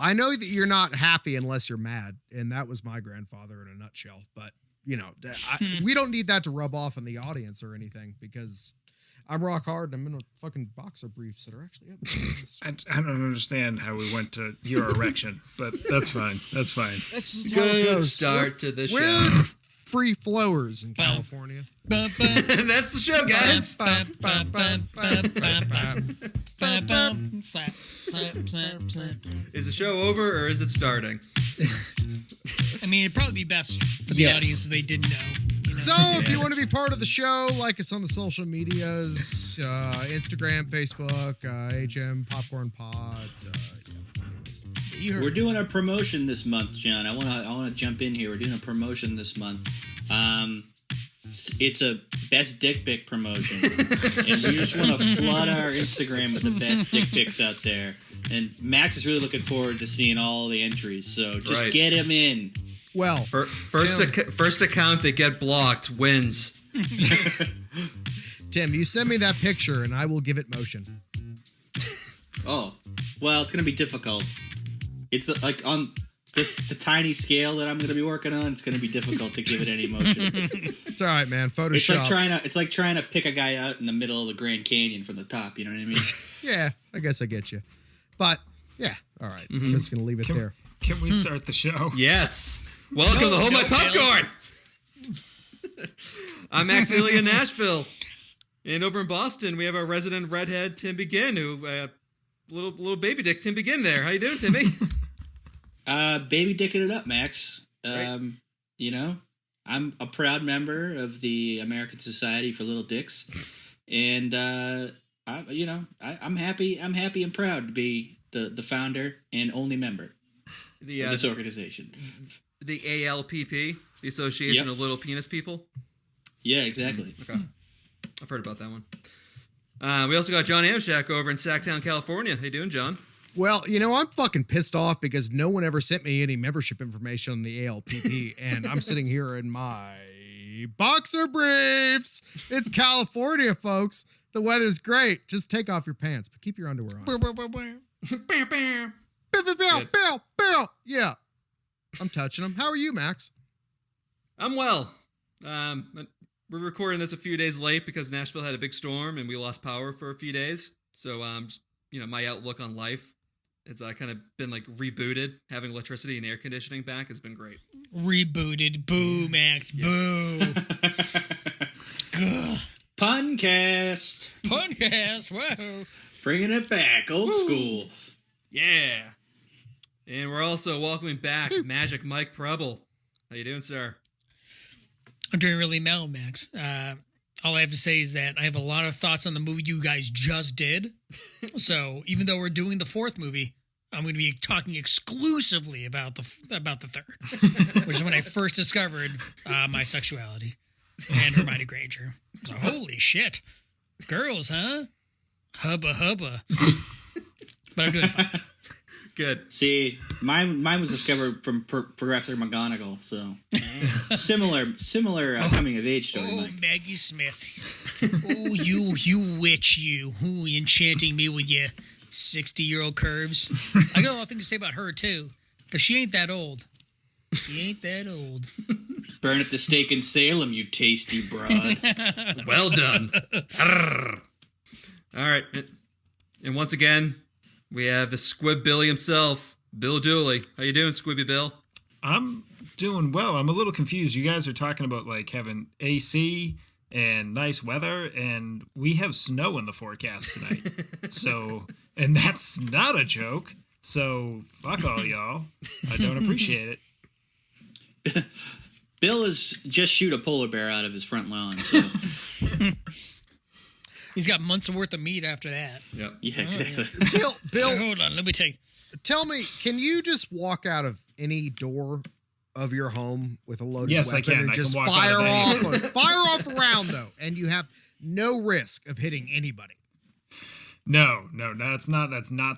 I know that you're not happy unless you're mad, and that was my grandfather in a nutshell. But, we don't need that to rub off on the audience or anything, because I'm rock hard and I'm in a fucking boxer briefs that are actually up. I don't understand how we went to your erection, but that's fine. That's fine. That's just Good start to the show. We're free flowers in California. That's the show, guys. Slap, slap, slap, slap. Is the show over or is it starting? I mean, it'd probably be best for the audience if they didn't know. So, if you want to be part of the show, like us on the social medias, Instagram, Facebook, HM, Popcorn Pod. We're doing a promotion this month, John. I want to jump in here. We're doing a promotion this month. It's a best dick pic promotion, and we just want to flood our Instagram with the best dick pics out there. And Max is really looking forward to seeing all the entries. So just get him in. Well, first account that get blocked wins. Tim, you send me that picture and I will give it motion. Oh, well, it's going to be difficult. It's like on the tiny scale that I'm going to be working on. It's going to be difficult to give it any motion. It's all right, man. Photoshop. It's like trying to pick a guy out in the middle of the Grand Canyon from the top. You know what I mean? Yeah, I guess I get you. But yeah, all right. I'm just going to leave it there. Can we start the show? Yes. Welcome to Hold My Popcorn. I'm Max Ely in Nashville. And over in Boston, we have our resident redhead, Tim Begin, who, little baby dick Tim Begin there. How you doing, Timmy? Baby dicking it up, Max. Right. I'm a proud member of the American Society for Little Dicks. And, I'm happy and proud to be the founder and only member of this organization. The ALPP, the Association of Little Penis People? Yeah, exactly. Okay. I've heard about that one. We also got John Amshak over in Sacktown, California. How you doing, John? Well, I'm fucking pissed off because no one ever sent me any membership information on the ALPP, and I'm sitting here in my boxer briefs. It's California, folks. The weather's great. Just take off your pants, but keep your underwear on. Yeah. I'm touching them. How are you, Max? I'm well. We're recording this a few days late because Nashville had a big storm and we lost power for a few days. So, my outlook on life, it's kind of been like rebooted. Having electricity and air conditioning back has been great. Rebooted. Boo, Max. Boo. Puncast. Whoa. Bringing it back. Old school. Yeah. And we're also welcoming back Magic Mike Preble. How you doing, sir? I'm doing really well, Max. All I have to say is that I have a lot of thoughts on the movie you guys just did. So even though we're doing the fourth movie, I'm going to be talking exclusively about the third, which is when I first discovered my sexuality and Hermione Granger. So holy shit, girls, huh? Hubba. But I'm doing fine. Good. See, mine was discovered from Professor McGonagall, so similar coming of age story. Oh, Mike. Maggie Smith. Oh, you witch, you. Ooh, enchanting me with your 60-year-old curves. I got a lot of things to say about her too, because she ain't that old. Burn at the stake in Salem, you tasty broad. Well done. All right, and once again, we have the Squib Billy himself, Bill Dooley. How you doing, Squibby Bill? I'm doing well. I'm a little confused. You guys are talking about like having AC and nice weather, and we have snow in the forecast tonight. So, and that's not a joke. So fuck all y'all. I don't appreciate it. Bill has just shoot a polar bear out of his front lawn. So. He's got months worth of meat after that. Yep. Yeah, exactly. Bill, Hold on, let me take. Tell me, can you just walk out of any door of your home with a loaded Yes, weapon I can. and I just can walk fire out of fire off a round though, and you have no risk of hitting anybody? No, that's not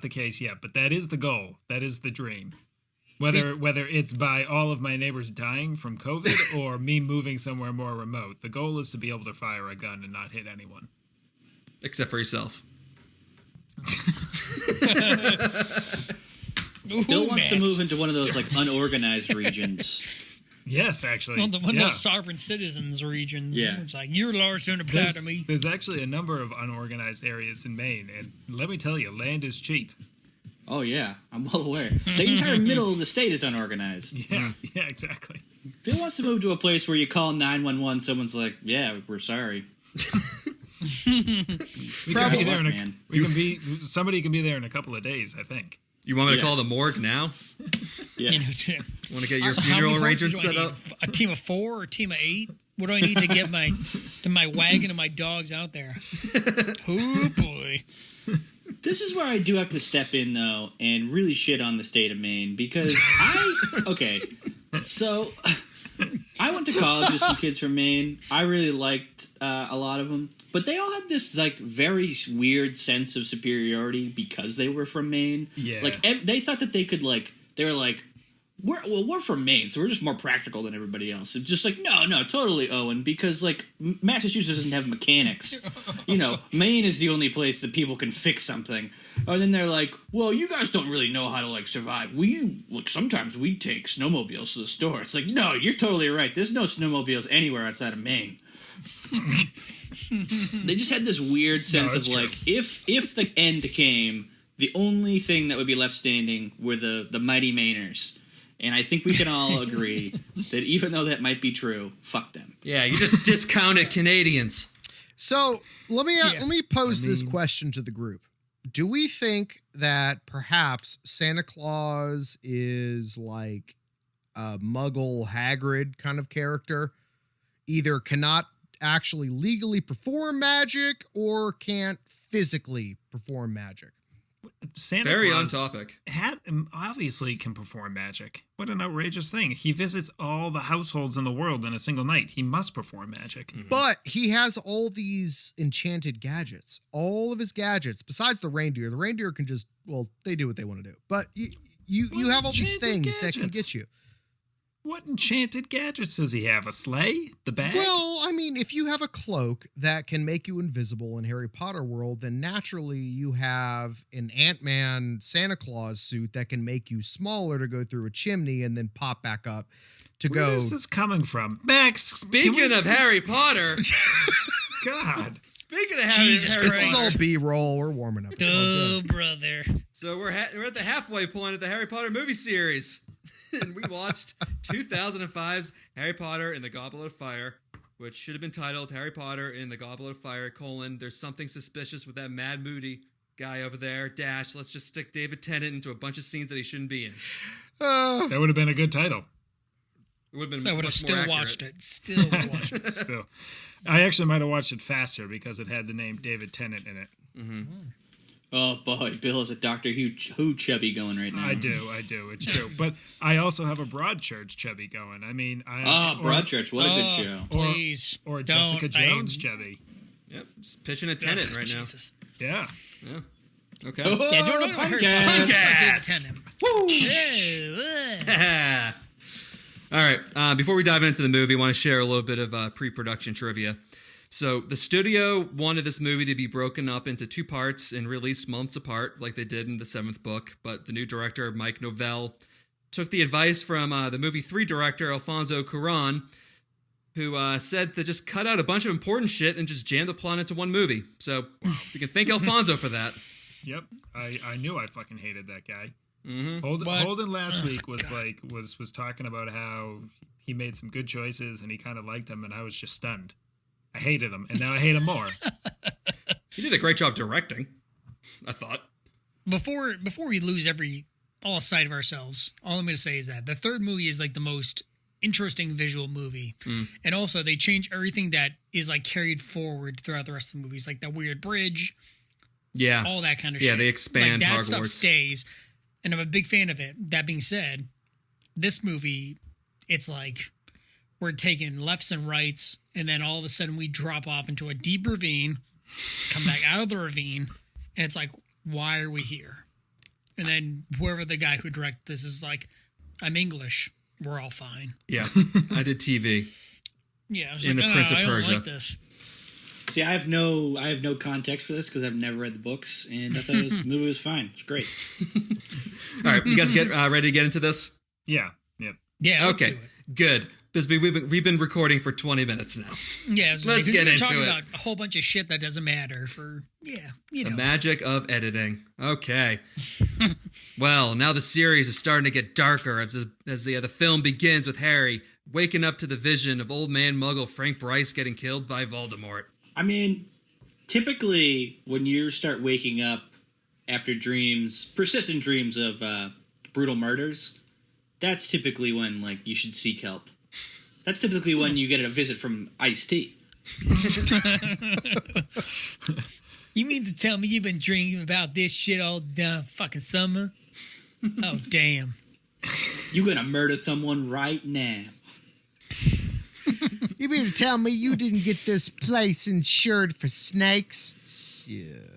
the case yet. But that is the goal. That is the dream. Whether it's by all of my neighbors dying from COVID or me moving somewhere more remote, the goal is to be able to fire a gun and not hit anyone. Except for yourself. Ooh, Bill wants to Max. move into one of those like unorganized regions. Yes, actually. One of those sovereign citizens regions. Yeah. It's like, you're large don't apply to me. There's actually a number of unorganized areas in Maine, and let me tell you, land is cheap. Oh yeah, I'm well aware. The entire middle of the state is unorganized. Yeah, yeah, exactly. Bill wants to move to a place where you call 911, someone's like, "Yeah, we're sorry." We can be there in man. somebody can be there in a couple of days, I think. You want me to Yeah. call the morgue now? Yeah. You know, Want to get your so how many funeral horses arrangements do I set need? up? A team of 4 or a team of 8? What do I need to get my wagon and my dogs out there? Oh boy. This is where I do have to step in though and really shit on the state of Maine because so I went to college with some kids from Maine. I really liked a lot of them, but they all had this like very weird sense of superiority because they were from Maine. Yeah. Like they thought that they could they were like, we're from Maine, so we're just more practical than everybody else. It's just like, no, totally, Owen, because like Massachusetts doesn't have mechanics. You know, Maine is the only place that people can fix something. And then they're like, well, you guys don't really know how to like survive. Sometimes we take snowmobiles to the store. It's like, no, you're totally right. There's no snowmobiles anywhere outside of Maine. They just had this weird sense of like, if the end came, the only thing that would be left standing were the mighty Mainers. And I think we can all agree that even though that might be true, fuck them. Yeah, you just discounted Canadians. So let me pose this question to the group. Do we think that perhaps Santa Claus is like a Muggle Hagrid kind of character? Either cannot actually legally perform magic or can't physically perform magic. Santa Very Claus on topic. Obviously can perform magic. What an outrageous thing. He visits all the households in the world in a single night. He must perform magic. But he has all these enchanted gadgets. All of his gadgets, besides the reindeer. The reindeer can just, they do what they want to do. But you have all these things that can get you. What enchanted gadgets does he have? A sleigh? The bag? Well, I mean, if you have a cloak that can make you invisible in Harry Potter world, then naturally you have an Ant-Man Santa Claus suit that can make you smaller to go through a chimney and then pop back up to Where go. is this coming from? Max, Speaking of Harry Potter, God. speaking of Jesus Harry This is Potter, all B-roll. We're warming up. It's all Oh, good. brother. so we're at the halfway point of the Harry Potter movie series. And we watched 2005's Harry Potter and the Goblet of Fire, which should have been titled Harry Potter and the Goblet of Fire, there's something suspicious with that Mad Moody guy over there, let's just stick David Tennant into a bunch of scenes that he shouldn't be in. That would have been a good title. It would have been I would have much still more watched accurate. it. Still would watched it. Still. I actually might have watched it faster because it had the name David Tennant in it. Oh boy, Bill is a Doctor Who chubby going right now. I do. It's true. But I also have a Broadchurch chubby going. I mean, Broadchurch, what a good show. Please. Or don't. Jessica Jones chubby. Yep, just pitching a Tennant right now. Jesus. Yeah. Yeah. Okay. Yeah, don't know Podcast. All right. Before we dive into the movie, I want to share a little bit of pre-production trivia. So the studio wanted this movie to be broken up into 2 parts and released months apart, like they did in the 7th book. But the new director, Mike Newell, took the advice from the movie 3 director, Alfonso Cuarón, who said to just cut out a bunch of important shit and just jam the plot into one movie. So we can thank Alfonso for that. Yep. I knew I fucking hated that guy. Mm-hmm. Holden last week was was talking about how he made some good choices and he kind of liked him, and I was just stunned. I hated him, and now I hate him more. He did a great job directing, I thought. Before we lose all sight of ourselves, all I'm going to say is that the 3rd movie is like the most interesting visual movie. And also they change everything that is like carried forward throughout the rest of the movies, like that weird bridge, all that kind of shit. Yeah, they expand like, that Hogwarts. stuff stays, and I'm a big fan of it. That being said, this movie, it's like we're taking lefts and rights, and then all of a sudden we drop off into a deep ravine, come back out of the ravine, and it's like, why are we here? And then whoever the guy who directed this is like, I'm English. We're all fine. Yeah, I did TV. Yeah, I was In like, the Prince of I don't Persia. like this. See, I have no context for this because I've never read the books, and I thought this movie was fine. It's great. All right, you guys get ready to get into this? Yeah. Yep. Yeah. Let's Okay, do it. good. Bisbee, we've been recording for 20 minutes now. Yeah. Let's get into talking it. about a whole bunch of shit that doesn't matter for The magic of editing. Okay. Well, now the series is starting to get darker as the film begins with Harry waking up to the vision of old man Muggle Frank Bryce getting killed by Voldemort. I mean, typically when you start waking up after persistent dreams of brutal murders, that's typically when like you should seek help. That's typically when you get a visit from Ice-T. You mean to tell me you've been dreaming about this shit all fucking summer? Oh, damn. You gonna murder someone right now. You mean to tell me you didn't get this place insured for snakes? Shit.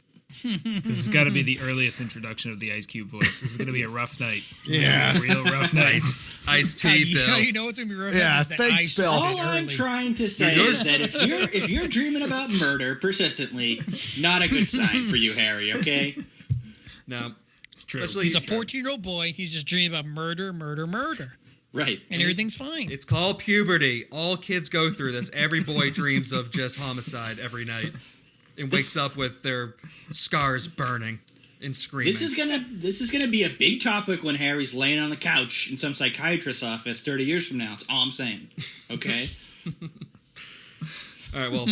This has got to be the earliest introduction of the Ice Cube voice. This is going to be a rough night. Yeah. A real rough night. Ice-T, Bill. You know it's gonna be rough. Yeah, is that thanks, ice Bill. started All I'm early. trying to say is that if you're dreaming about murder persistently, not a good sign for you, Harry. Okay. No, It's true. especially He's a 14-year-old boy. He's just dreaming about murder, Right. and everything's fine. It's called puberty. All kids go through this. Every boy dreams of just homicide every night and wakes up with their scars burning and screaming. This is gonna be a big topic when Harry's laying on the couch in some psychiatrist's office 30 years from now. That's all I'm saying. Okay. All right, well,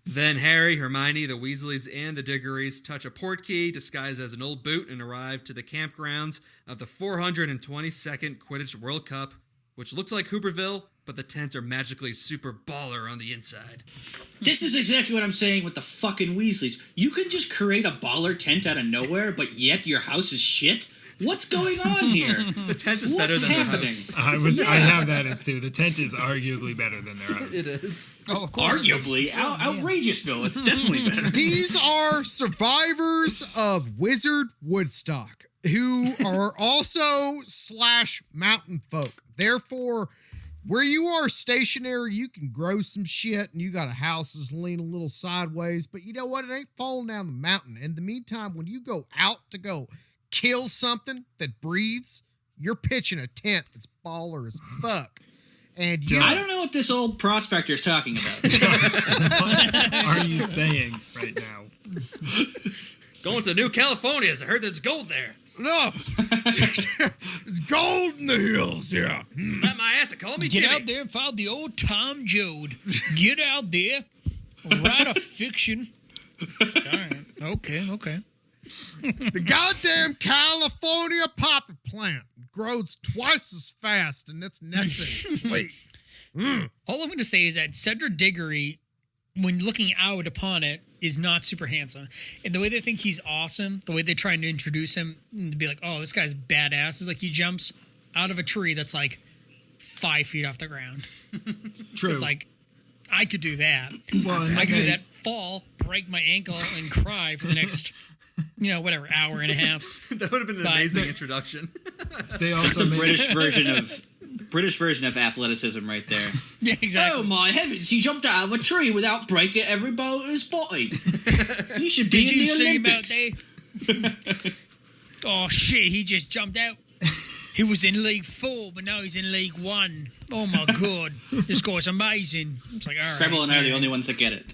then Harry, Hermione, the Weasleys, and the Diggories touch a portkey disguised as an old boot and arrive to the campgrounds of the 422nd Quidditch World Cup, which looks like Hooperville, but the tents are magically super baller on the inside. This is exactly what I'm saying with the fucking Weasleys. You can just create a baller tent out of nowhere, but yet your house is shit? What's going on here? The tent is better What's than happening? their house. I have that as too. The tent is arguably better than their house. It is. Oh, of course. Arguably. Outrageous, Bill. It's definitely better. These are survivors of Wizard Woodstock who are also / mountain folk. Therefore, where you are stationary, you can grow some shit and you got a house that's lean a little sideways, but you know what? It ain't falling down the mountain. In the meantime, when you go out to go kill something that breathes, you're pitching a tent that's baller as fuck. And you I don't know what this old prospector is talking about. What are you saying right now? Going to New California. I heard there's gold there. no, it's gold in the hills, yeah. Slap my ass and call me Get Jimmy. out there and find the old Tom Joad. Get out there, write a fiction. All right. Okay. The goddamn California poppy plant grows twice as fast, and its nectar is sweet. All I'm going to say is that Cedric Diggory, when looking out upon it, is not super handsome. And the way they think he's awesome, the way they're trying to introduce him and to be like, oh, this guy's badass, is like he jumps out of a tree that's like 5 feet off the ground. True. It's like, I could do that. Well, and I could do they- that, fall, break my ankle, and cry for the next, hour and a half. That would have been an But- amazing introduction. They That's also the made- British version of athleticism right there. Yeah, exactly. Oh my heavens, he jumped out of a tree without breaking every bone in his body. You should be Did in you the see him out Olympics. there? Oh shit, he just jumped out. He was in League 4, but now he's in League 1. Oh my god. This guy's amazing. It's like, all right. Rebel and I are the only ones that get it.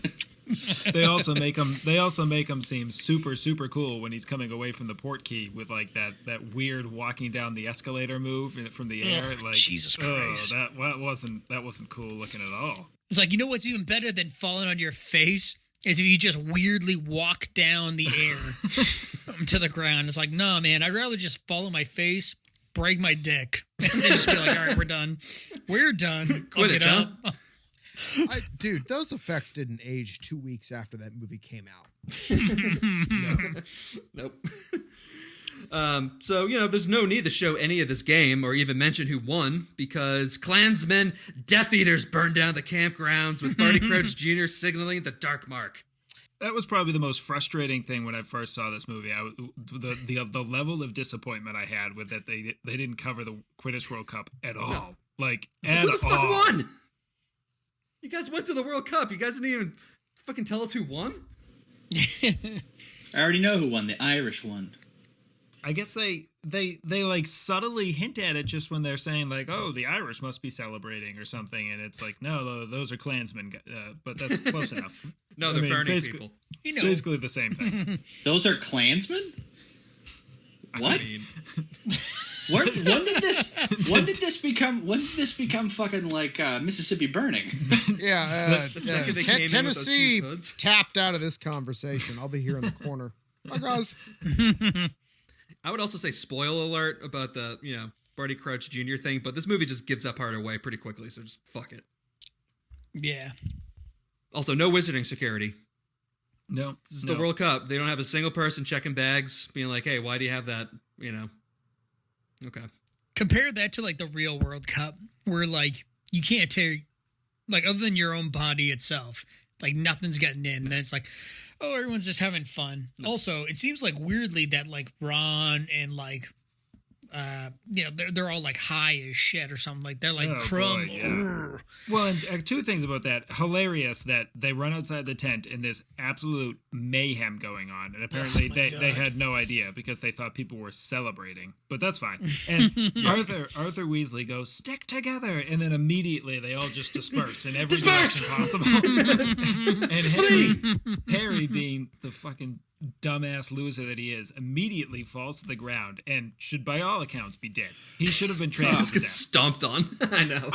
They also make him seem super super cool when he's coming away from the portkey with like that weird walking down the escalator move from the air. Ugh, Like Jesus Christ. that wasn't cool looking at all. It's like, you know what's even better than falling on your face? Is if you just weirdly walk down the air to the ground. It's like, nah, man, I'd rather just fall on my face, break my dick, and just be like, all right, we're done. We're done. I'll Quidditch, get huh? up. Dude, those effects didn't age 2 weeks after that movie came out. Nope. So, there's no need to show any of this game or even mention who won because Klansmen Death Eaters burned down the campgrounds with Barty Crouch Jr. signaling the Dark Mark. That was probably the most frustrating thing when I first saw this movie. The level of disappointment I had with that they didn't cover the Quidditch World Cup at all. Like at Who the fuck all. won? You guys went to the World Cup. You guys didn't even fucking tell us who won? I already know who won. The Irish won. I guess they like subtly hint at it just when they're saying like, oh, the Irish must be celebrating or something, and it's like, no, those are Klansmen, but that's close enough. No, they're burning people. You know, Basically the same thing. Those are Klansmen? What? I mean, When did this become fucking like Mississippi burning? Yeah, the second they came in with those Tennessee huge hoods. tapped out of this conversation. I'll be here in the corner. Bye, guys. I would also say spoiler alert about the, Barty Crouch Jr. thing, but this movie just gives that part away pretty quickly, so just fuck it. yeah. Also, no wizarding security. No, This is the World Cup. They don't have a single person checking bags, being like, hey, why do you have that? Okay. Compare that to like the real World Cup, where like you can't tear, like other than your own body itself, like nothing's getting in. Then it's like, oh, everyone's just having fun. Also, it seems like weirdly that like Ron and like, they're all like high as shit or something. Like they're like Crumb. Boy, yeah. Well, and two things about that. Hilarious that they run outside the tent and there's absolute mayhem going on. And apparently they had no idea because they thought people were celebrating. But that's fine. And Arthur Weasley goes, stick together. And then immediately they all just disperse in every direction possible. And Harry, being the fucking dumbass loser that he is, immediately falls to the ground and should by all accounts be dead. He should have been trained. Just gets stomped on. I know.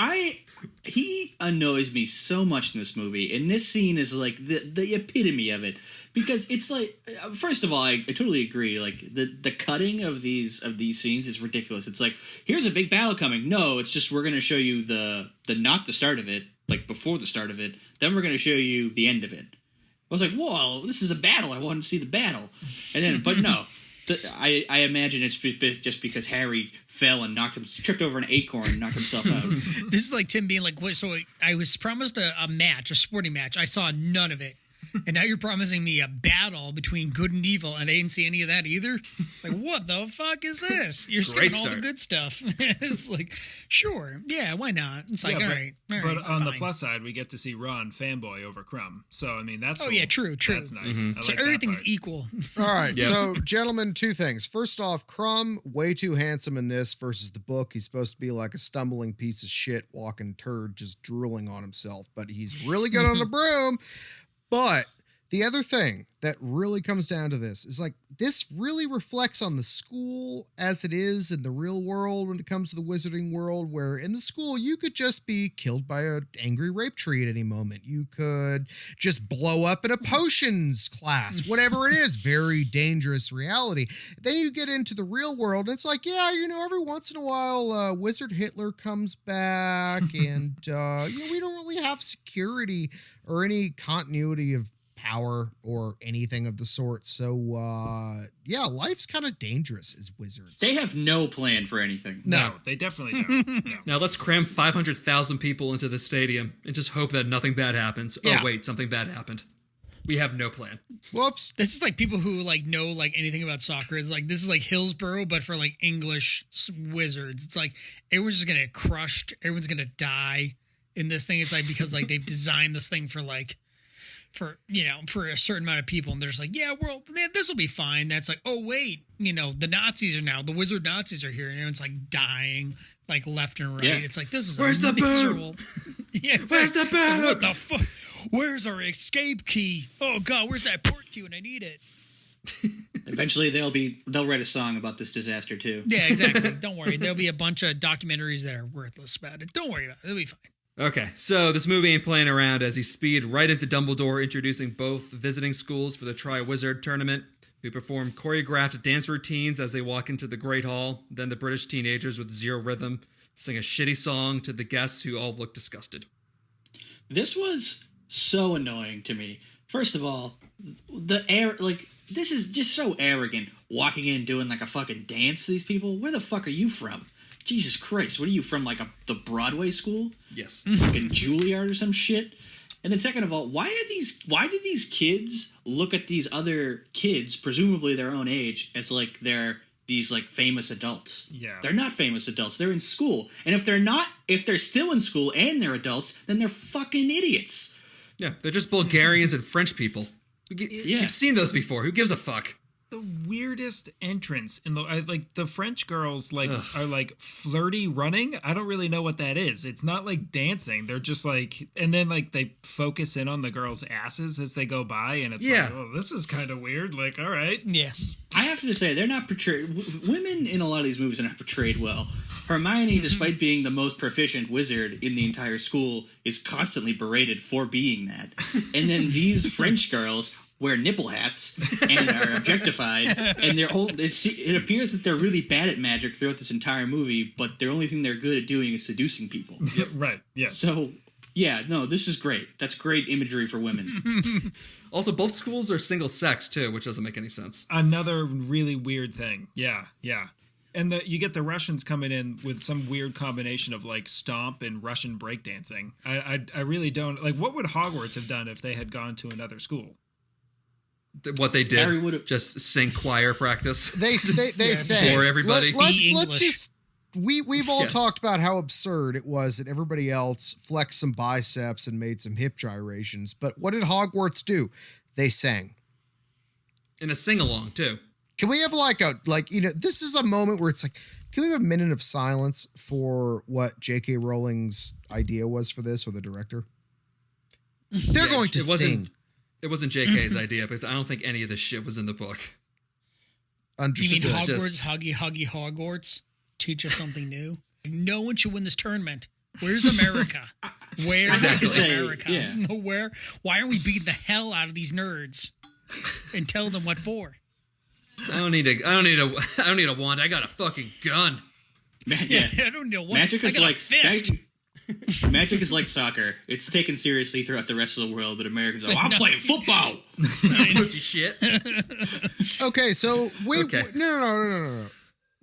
He annoys me so much in this movie, and this scene is like the epitome of it, because it's like, first of all, I totally agree. Like the cutting of these scenes is ridiculous. It's like, here's a big battle coming. No, it's just we're going to show you the not the start of it, like before the start of it. Then we're going to show you the end of it. I was like, whoa, this is a battle. I want to see the battle. And then, but no, I imagine it's just because Harry fell and tripped over an acorn and knocked himself out. This is like Tim being like, wait, so I was promised a sporting match. I saw none of it. And now you're promising me a battle between good and evil, and I didn't see any of that either. It's like, what the fuck is this? You're skipping all the good stuff. It's like, sure, yeah, why not? It's like, all right. But on the plus side, we get to see Ron fanboy over Crumb. So, I mean, that's cool. Yeah, true. That's nice. Mm-hmm. So everything's equal. All right, so gentlemen, two things. First off, Crumb, way too handsome in this versus the book. He's supposed to be like a stumbling piece of shit, walking turd, just drooling on himself. But he's really good on the broom. But the other thing that really comes down to this is like, this really reflects on the school as it is in the real world when it comes to the wizarding world, where in the school you could just be killed by an angry rape tree at any moment. You could just blow up in a potions class, whatever it is, very dangerous reality. Then you get into the real world and it's like, yeah, every once in a while, Wizard Hitler comes back and, we don't really have security or any continuity of power or anything of the sort. So, life's kind of dangerous as wizards. They have no plan for anything. No, they definitely don't. No. Now let's cram 500,000 people into the stadium and just hope that nothing bad happens. Yeah. Oh, wait, something bad happened. We have no plan. Whoops. This is like people who like know like anything about soccer. It's like, this is like Hillsborough, but for like English wizards. It's like everyone's just going to get crushed. Everyone's going to die in this thing. It's like, because like they've designed this thing for a certain amount of people, and they're just like, yeah, well, this will be fine. That's like, oh wait, the wizard Nazis are here, and everyone's like dying like left and right. Yeah. It's like, this is where's the miserable. Yeah, where's the boom? What the fuck? Where's our escape key? Oh god, where's that port key when I need it? Eventually they'll write a song about this disaster too. Yeah, exactly. Don't worry, there'll be a bunch of documentaries that are worthless about it. Don't worry about it. It'll be fine. Okay, so this movie ain't playing around as he speed right into Dumbledore, introducing both visiting schools for the Tri-Wizard tournament, who perform choreographed dance routines as they walk into the Great Hall. Then the British teenagers with zero rhythm sing a shitty song to the guests who all look disgusted. This was so annoying to me. First of all, this is just so arrogant, walking in doing like a fucking dance to these people. Where the fuck are you from? Jesus Christ, what are you from, like the Broadway school? Yes. Fucking Juilliard or some shit? And then second of all, why do these kids look at these other kids, presumably their own age, as like they're these like famous adults? Yeah. They're not famous adults. They're in school. And if they're still in school and they're adults, then they're fucking idiots. Yeah, they're just Bulgarians and French people. You've seen those before. Who gives a fuck? The weirdest entrance in the French girls are like flirty running. I don't really know what that is. It's not like dancing. They're just like, and then like they focus in on the girls' asses as they go by, and it's like, oh, this is kind of weird. Like, all right, Yes. I have to say, they're not portrayed. Women in a lot of these movies are not portrayed well. Hermione, despite being the most proficient wizard in the entire school, is constantly berated for being that. And then these French girls wear nipple hats and are objectified, and it appears that they're really bad at magic throughout this entire movie, but the only thing they're good at doing is seducing people. Yep, right, yeah. So, yeah, no, this is great. That's great imagery for women. Also, both schools are single sex too, which doesn't make any sense. Another really weird thing. Yeah. And you get the Russians coming in with some weird combination of like stomp and Russian breakdancing. I really don't like. What would Hogwarts have done if they had gone to another school? What they did, just sing choir practice. They say for everybody. Let's just we've all talked about how absurd it was that everybody else flexed some biceps and made some hip gyrations. But what did Hogwarts do? They sang. In a sing along too. Can we have this is a moment where it's like, can we have a minute of silence for what J.K. Rowling's idea was for this, or the director? They're going to sing. It wasn't J.K.'s idea, because I don't think any of this shit was in the book. Understood. You mean Hogwarts, Huggy Hogwarts? Teach us something new? No one should win this tournament. Where's America? Where's America? Yeah. Where? Why aren't we beating the hell out of these nerds and tell them what for? I don't need a wand. I got a fucking gun. Yeah. I don't know what. Magic is I got like a fist. Magic is like soccer. It's taken seriously throughout the rest of the world, but Americans are like, I'm playing football. Pussy shit. Okay, so no.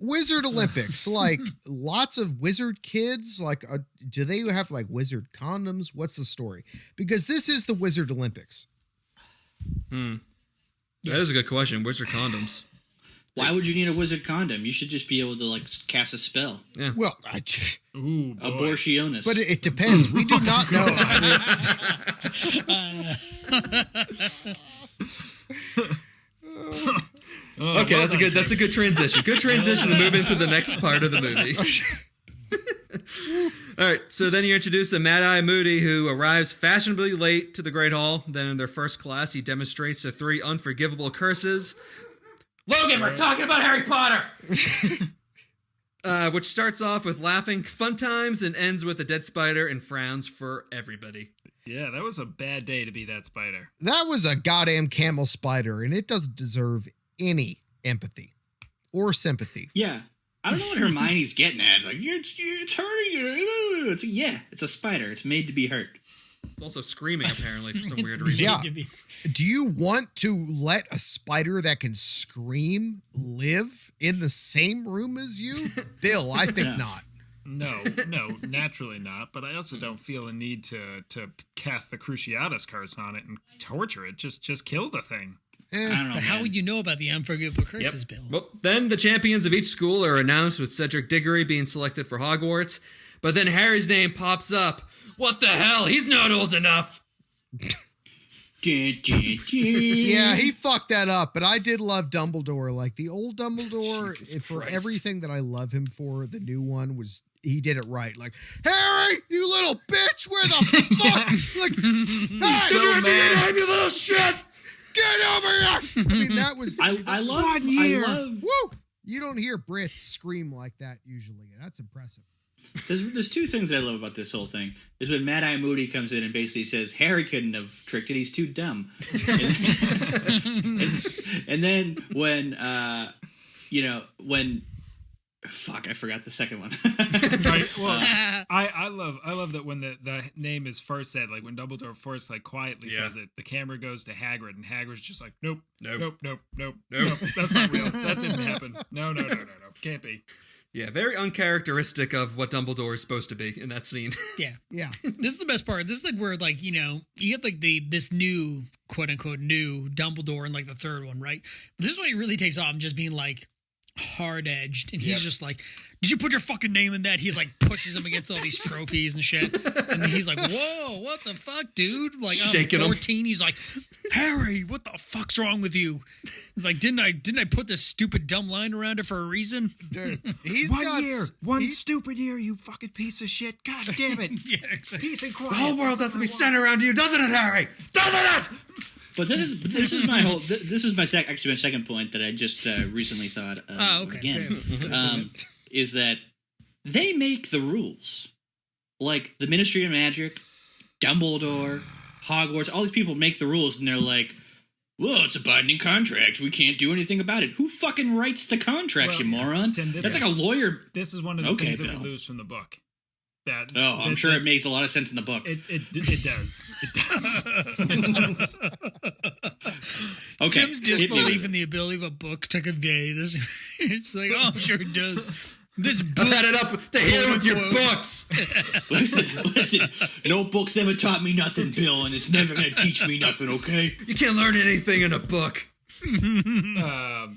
Wizard Olympics, like lots of wizard kids. Like, do they have like wizard condoms? What's the story? Because this is the Wizard Olympics. That is a good question. Wizard condoms. Why would you need a wizard condom? You should just be able to like cast a spell. Yeah. Well, Ooh, boy. Abortionist. But it depends. We do not know. Okay, that's a good transition. Good transition to move into the next part of the movie. All right, so then you introduce a Mad-Eye Moody who arrives fashionably late to the Great Hall. Then in their first class, he demonstrates the 3 unforgivable curses. Logan, we're talking about Harry Potter! Which starts off with laughing fun times and ends with a dead spider and frowns for everybody. Yeah, that was a bad day to be that spider. That was a goddamn camel spider, and it doesn't deserve any empathy or sympathy. Yeah. I don't know what Hermione's getting at. Like, it's hurting you. It's a spider. It's made to be hurt. It's also screaming, apparently, for some weird reason. Yeah. Do you want to let a spider that can scream live in the same room as you? Bill, I think not. No, naturally not. But I also don't feel a need to cast the Cruciatus curse on it and torture it. Just kill the thing. I don't know, But how would you know about the unforgivable curses, Bill? Well, then the champions of each school are announced, with Cedric Diggory being selected for Hogwarts. But then Harry's name pops up. What the hell? He's not old enough. Yeah, he fucked that up, but I did love Dumbledore. Like the old Dumbledore, for everything that I love him for, the new one he did it right. Like, Harry, you little bitch, where the fuck? Like, hey, so mad. you little shit! Get over here! I mean, that was I love 1 year. I love, woo! You don't hear Brits scream like that usually. That's impressive. There's 2 things that I love about this whole thing. Is when Mad-Eye Moody comes in and basically says, Harry couldn't have tricked it, he's too dumb. and then when, fuck, I forgot the second one. Right. Well, I love that when the name is first said, like when Dumbledore first like quietly says it, the camera goes to Hagrid, and Hagrid's just like, nope, that's not real. That didn't happen. No, can't be. Yeah, very uncharacteristic of what Dumbledore is supposed to be in that scene. Yeah. This is the best part. This is like where, like, you get like this new, quote unquote, new Dumbledore in like the third one, right? But this is when he really takes off and just being like, hard edged, and he's just like, "Did you put your fucking name in that?" He like pushes him against all these trophies and shit, and he's like, "Whoa, what the fuck, dude?" Like, Shaking I'm him. 14. He's like, "Harry, what the fuck's wrong with you?" He's like, "Didn't I put this stupid dumb line around it for a reason?" Dude, he's stupid year, you fucking piece of shit. God damn it. Yeah, exactly. Peace and quiet. The whole world has to be centered around you, doesn't it, Harry? Doesn't it? But this is my whole. This is my second point that I just recently thought of Okay. again. Is that they make the rules, like the Ministry of Magic, Dumbledore, Hogwarts. All these people make the rules, and they're like, "Well, it's a binding contract. We can't do anything about it." Who fucking writes the contracts, you moron? Tim, That's like a lawyer. This is one of the things that Bill. we lose from the book. I'm sure it makes a lot of sense in the book. It does. It does. It does. Okay. Tim's disbelief in the ability of a book to convey this. It's like, oh, I'm sure it does. This book. I've had it up to here with your books. Listen. No book's ever taught me nothing, Bill, and it's never going to teach me nothing, okay? You can't learn anything in a book.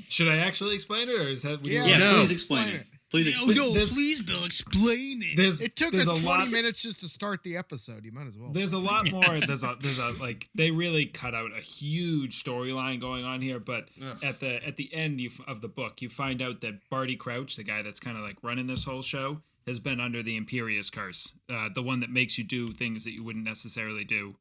Should I actually explain it, or is that? Yeah, No. please explain it. Please explain No, it. please, Bill, explain it. It took there's us a 20 lot- minutes just to start the episode. You might as well. There's a lot more. There's a like they really cut out a huge storyline going on here. But at the end of the book, you find out that Barty Crouch, the guy that's kind of like running this whole show, has been under the Imperious Curse, the one that makes you do things that you wouldn't necessarily do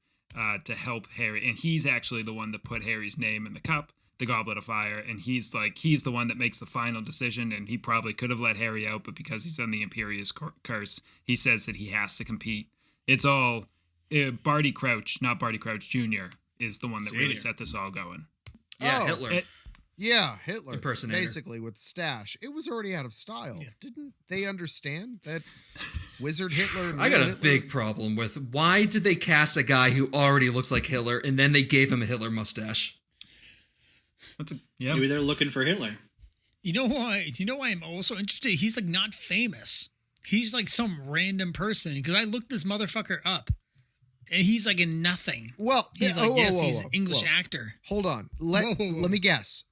to help Harry. And he's actually the one that put Harry's name in the cup, the Goblet of Fire, and he's the one that makes the final decision, and he probably could have let Harry out, but because he's on the Imperious Curse, he says that he has to compete. It's all Barty Crouch, not Barty Crouch Jr., is the one that really set this all going. Yeah, Oh, Hitler. Hitler. Impersonator. Basically, with Stash. It was already out of style. Yeah. Didn't they understand that Wizard Hitler and I got a Hitler big problem with why did they cast a guy who already looks like Hitler and then they gave him a Hitler mustache? Maybe they're looking for Hitler. You know why? I'm also interested? He's like not famous. He's like some random person because I looked this motherfucker up, and he's like in nothing. Well, He's like, he's an English actor. Hold on. Let me guess.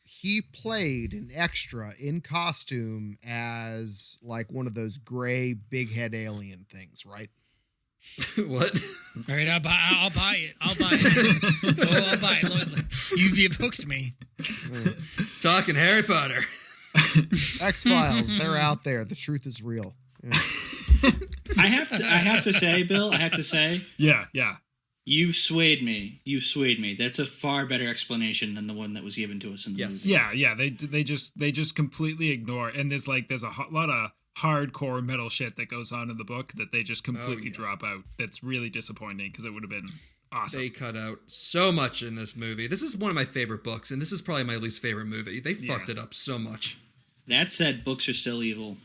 He played an extra in costume as like one of those gray big head alien things, right? What? All right, I'll buy it. I'll buy it. You've hooked me. Talking Harry Potter. X-Files, they're out there. The truth is real. Yeah. I have to say, Bill. Yeah. You've swayed me. That's a far better explanation than the one that was given to us in the movie. Yeah. They just completely ignore, and there's a lot of hardcore metal shit that goes on in the book that they just completely drop out. That's really disappointing because it would have been awesome. They cut out so much in this movie. This is one of my favorite books, and this is probably my least favorite movie. They fucked it up so much. That said, books are still evil.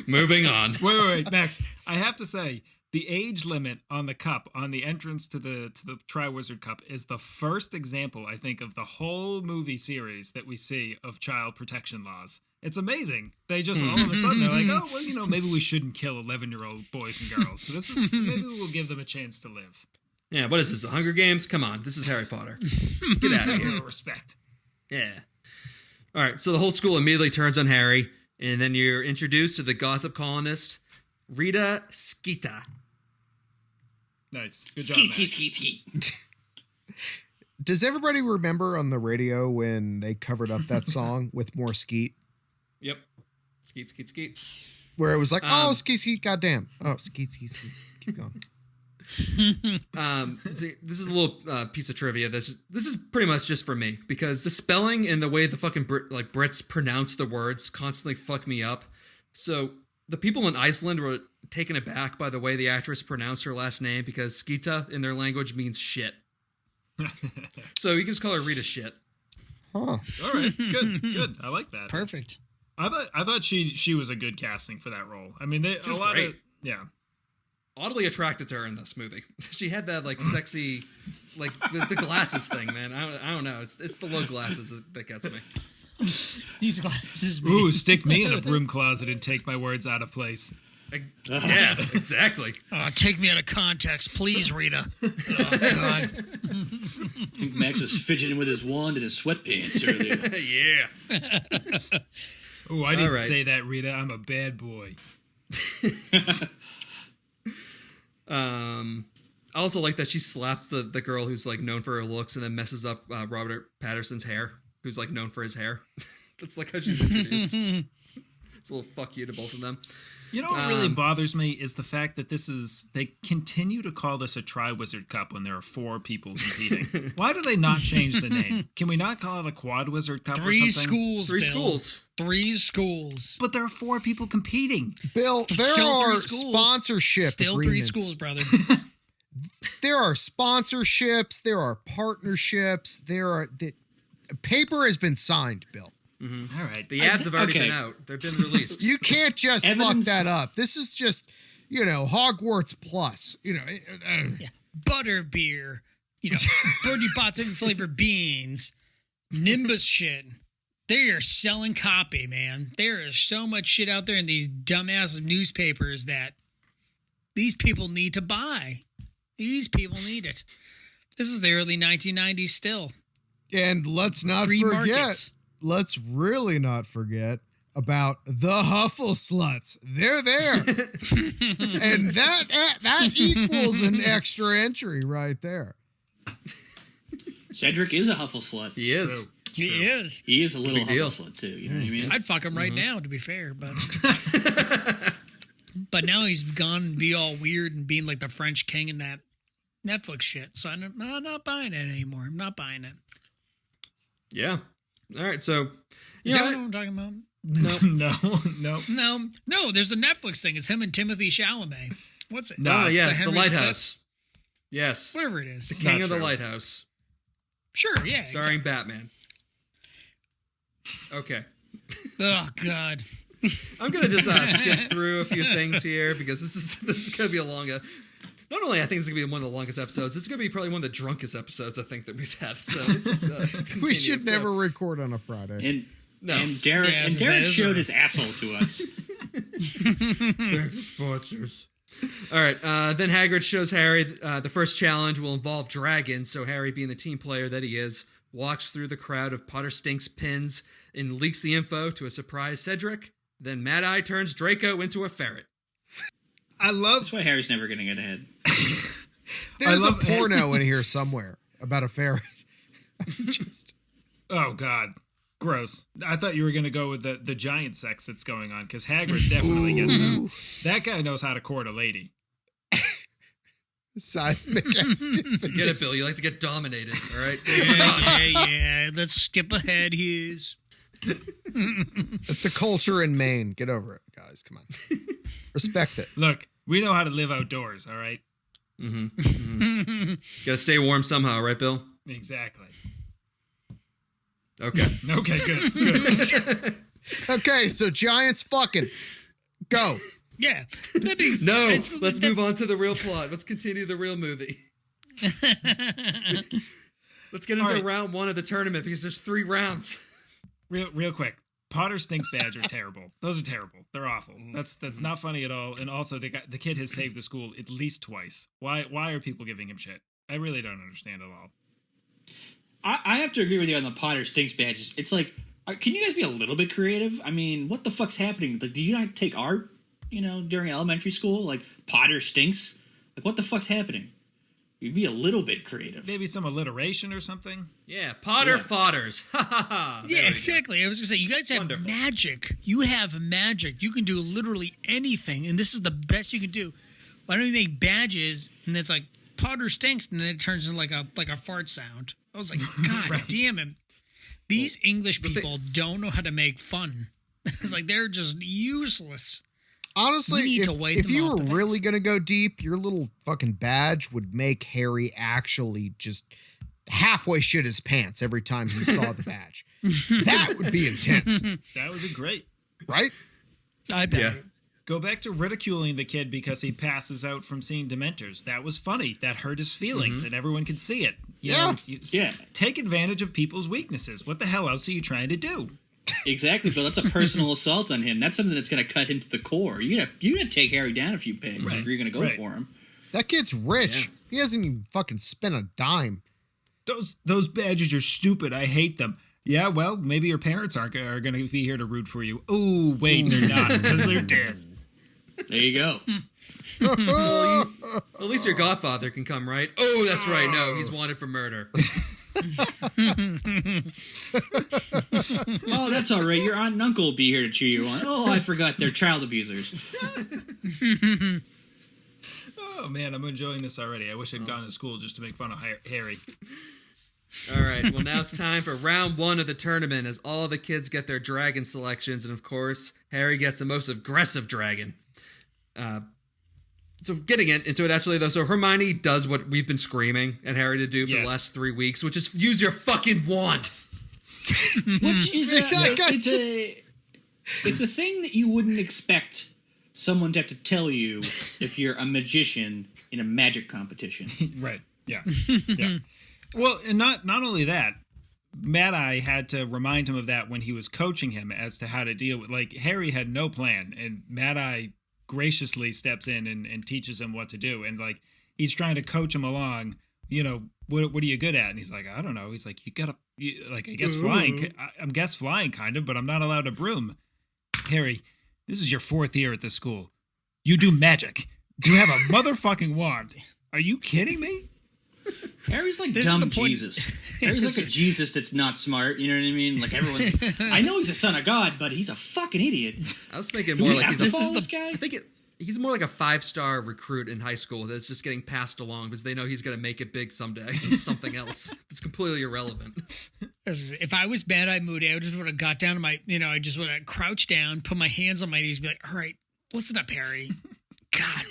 Moving on. Wait, Max. I have to say, the age limit on the cup, on the entrance to the Triwizard Cup, is the first example, I think, of the whole movie series that we see of child protection laws. It's amazing. They just all of a sudden they're like, oh, well, maybe we shouldn't kill 11-year-old boys and girls. So maybe we'll give them a chance to live. Yeah, what is this, the Hunger Games? Come on, this is Harry Potter. Get out of Take a here. little respect. Yeah. All right, so the whole school immediately turns on Harry, and then you're introduced to the gossip columnist, Rita Skeeter. Nice. Good job, Max. Skeet. Does everybody remember on the radio when they covered up that song with more skeet? Yep. Skeet, skeet, skeet. Where it was like, oh, skeet, skeet, goddamn. Oh, skeet, skeet, skeet. Keep going. See, this is a little piece of trivia. This is pretty much just for me because the spelling and the way the fucking Brits pronounce the words constantly fuck me up. So the people in Iceland were taken aback by the way the actress pronounced her last name because Skeeta in their language means shit. So you can just call her Rita Shit. Huh. All right. Good. I like that. Perfect. I thought she was a good casting for that role. I mean, She's a lot great. of yeah. Oddly attracted to her in this movie. She had that like sexy, like the glasses thing, man. I don't know. It's the low glasses that gets me. These glasses. Ooh, stick me in a broom closet and take my words out of place. Yeah, exactly. Take me out of context, please, Rita. Oh, God. Max was fidgeting with his wand and his sweatpants earlier. Yeah. Oh, I didn't right. say that, Rita. I'm a bad boy. I also like that she slaps the girl who's like known for her looks and then messes up Robert Patterson's hair, who's like known for his hair. That's like how she's introduced. It's a little fuck you to both of them. You know what really bothers me is the fact that they continue to call this a Tri-Wizard Cup when there are 4 people competing. Why do they not change the name? Can we not call it a Quad Wizard Cup or something? 3 schools, Three Bill. schools. 3 schools. But there are 4 people competing. Bill, there Still are 3 schools. sponsorship Still 3 agreements. schools, brother. There are sponsorships. There are partnerships. The paper has been signed, Bill. All right. The ads have already okay. been out. They've been released. You can't just fuck Evidence- that up. This is just, Hogwarts plus. Butter beer. Birdie Bots every flavor beans. Nimbus shit. They are selling copy, man. There is so much shit out there in these dumbass newspapers that these people need to buy. These people need it. This is the early 1990s still. And let's not Free forget. markets. Let's really not forget about the Huffle Sluts. They're there. And that equals an extra entry right there. Cedric is a Huffle slut. He is. He is. He is a little big deal. Huffle slut too. You know what I mean? I'd fuck him right now, to be fair, but but now he's gone and be all weird and being like the French king in that Netflix shit. So I'm not buying it anymore. I'm not buying it. Yeah. All right. So, Is that what I'm talking about? No. There's a Netflix thing. It's him and Timothy Chalamet. What's it? No, it's yes, the Henry V? Lighthouse. Yes. Whatever it is. The King not of the true. Lighthouse. Sure, yeah. Starring Batman. Okay. Oh, God. I'm gonna just skip through a few things here because this is gonna be a long. Not only I think it's gonna be one of the longest episodes, it's gonna be probably one of the drunkest episodes I think that we've had. So let's just continue. We should So- never record on a Friday. And No. and Derek Yeah, and Derek it is showed a- his asshole to us. Thanks, sponsors. All right. Then Hagrid shows Harry the first challenge will involve dragons. So Harry, being the team player that he is, walks through the crowd of Potter Stinks pins and leaks the info to a surprised Cedric. Then Mad Eye turns Draco into a ferret. I love That's why Harry's never gonna get ahead. There's a love- porno in here somewhere about a ferret. Oh, God. Gross. I thought you were going to go with the giant sex that's going on, because Hagrid definitely gets him. That guy knows how to court a lady. Seismic activity. Get it, Bill. You like to get dominated, all right? Yeah. Let's skip ahead. Here's It's the culture in Maine. Get over it, guys. Come on. Respect it. Look, we know how to live outdoors, all right? Gotta stay warm somehow, right, Bill? Exactly. Okay. Okay, good. Okay, so Giants fucking go. yeah. That'd be, No, it's- let's that's- move on to the real plot. Let's continue the real movie. Let's get into All right. round 1 of the tournament because there's 3 rounds. Real quick. Potter Stinks badge are terrible. Those are terrible. They're awful. That's not funny at all. And also, the kid has saved the school at least twice. Why are people giving him shit? I really don't understand at all. I have to agree with you on the Potter Stinks badges. It's like, can you guys be a little bit creative? I mean, what the fuck's happening? Like, do you not take art, during elementary school? Like, Potter Stinks? Like, what the fuck's happening? You'd be a little bit creative. Maybe some alliteration or something? Yeah, Potter Yeah. Fodders. Ha ha ha. There Yeah, we go. exactly. I was gonna say you guys have Wonderful. magic. You have magic. You can do literally anything, and this is the best you can do. Why don't you make badges and it's like Potter Stinks, and then it turns into like a fart sound? I was like, God damn it! These English people don't know how to make fun. It's like they're just useless. Honestly, We need to wipe if them you off were the really face. going to go deep, your little fucking badge would make Harry actually just halfway shit his pants every time he saw the badge. That would be intense, That would be great. right? I bet. Yeah. Go back to ridiculing the kid because he passes out from seeing Dementors. That was funny. That hurt his feelings, and everyone could see it. Yeah. Take advantage of people's weaknesses. What the hell else are you trying to do? Exactly, Bill. That's a personal assault on him. That's something that's going to cut him to the core. You're gonna take Harry down a few pegs if you're going to go for him. That kid's rich. Yeah. He hasn't even fucking spent a dime. Those badges are stupid. I hate them. Yeah, well, maybe your parents are going to be here to root for you. Oh, wait, they're not because they're dead. There you go. Well, at least your godfather can come, right? Oh, that's right. No, he's wanted for murder. Oh, that's all right. Your aunt and uncle will be here to cheer you on. Oh, I forgot. They're child abusers. Oh, man, I'm enjoying this already. I wish I'd gone to school just to make fun of Harry. All right, well, now it's time for round 1 of the tournament as all the kids get their dragon selections, and of course, Harry gets the most aggressive dragon. So getting into it, actually, though, so Hermione does what we've been screaming at Harry to do for the last 3 weeks, which is use your fucking wand. Which is it's a thing that you wouldn't expect someone to have to tell you if you're a magician in a magic competition. Right, yeah. Yeah. Well, and not only that, Mad-Eye had to remind him of that when he was coaching him as to how to deal with, like, Harry had no plan, and Mad-Eye graciously steps in and teaches him what to do, and, like, he's trying to coach him along, you know, what are you good at? And he's like, I don't know. He's like, I guess flying. I'm guess flying, kind of, but I'm not allowed a broom. Harry, this is your 4th year at this school. You do magic. You have a motherfucking wand. Are you kidding me? Harry's like dumb Jesus. Harry's like a Jesus that's not smart. You know what I mean? Like everyone's. I know he's a son of God, but he's a fucking idiot. I was thinking more like he's more like a 5-star recruit in high school that's just getting passed along because they know he's going to make it big someday in something else that's completely irrelevant. If I was Mad-Eye Moody, I just would have got down to my, I just would have crouched down, put my hands on my knees, be like, all right, listen up, Harry. God,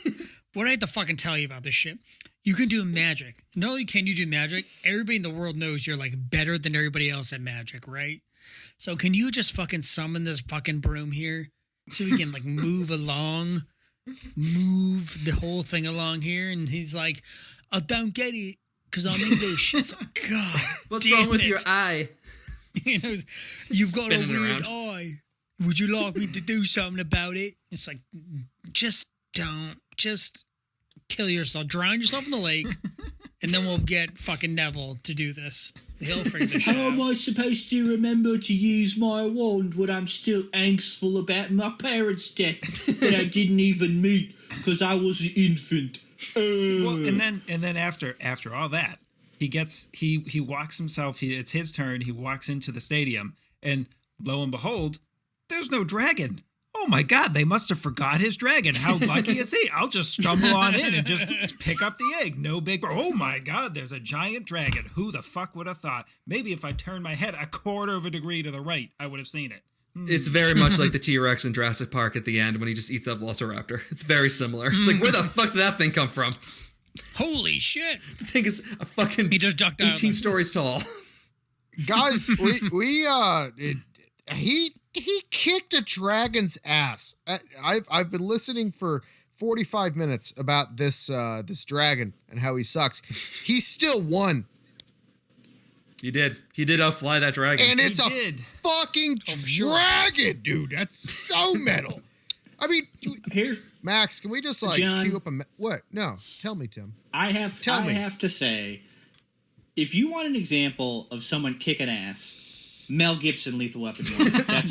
what do I have to fucking tell you about this shit? You can do magic. Not only can you do magic, everybody in the world knows you're, like, better than everybody else at magic, right? So can you just fucking summon this fucking broom here so we can, like, move the whole thing along here? And he's like, I don't get it because I'm English. It's like, God, what's wrong with your eye? You've got a weird eye. Would you like me to do something about it? It's like, just don't. Just kill yourself. Drown yourself in the lake, and then we'll get fucking Neville to do this. He'll figure this shit out. How am I supposed to remember to use my wand when I'm still angstful about my parents' death that I didn't even meet because I was an infant? Well, and then after all that, he walks himself. It's his turn. He walks into the stadium, and lo and behold, there's no dragon. Oh my God, they must have forgot his dragon. How lucky is he? I'll just stumble on in and just pick up the egg. No big... Oh my God, there's a giant dragon. Who the fuck would have thought? Maybe if I turned my head 1/4 of a degree to the right, I would have seen it. It's very much like the T-Rex in Jurassic Park at the end when he just eats that Velociraptor. It's very similar. It's like, where the fuck did that thing come from? Holy shit. The thing is a fucking he just ducked 18 out. stories tall. Guys, he kicked a dragon's ass. I've been listening for 45 minutes about this dragon and how he sucks. He still won. He did outfly that dragon. And it's fucking dragon, dude. That's so metal. I mean, here, Max, can we just like John, cue up what? No, tell me, Tim. I have to say, if you want an example of someone kicking ass, Mel Gibson, Lethal Weapon 1. That's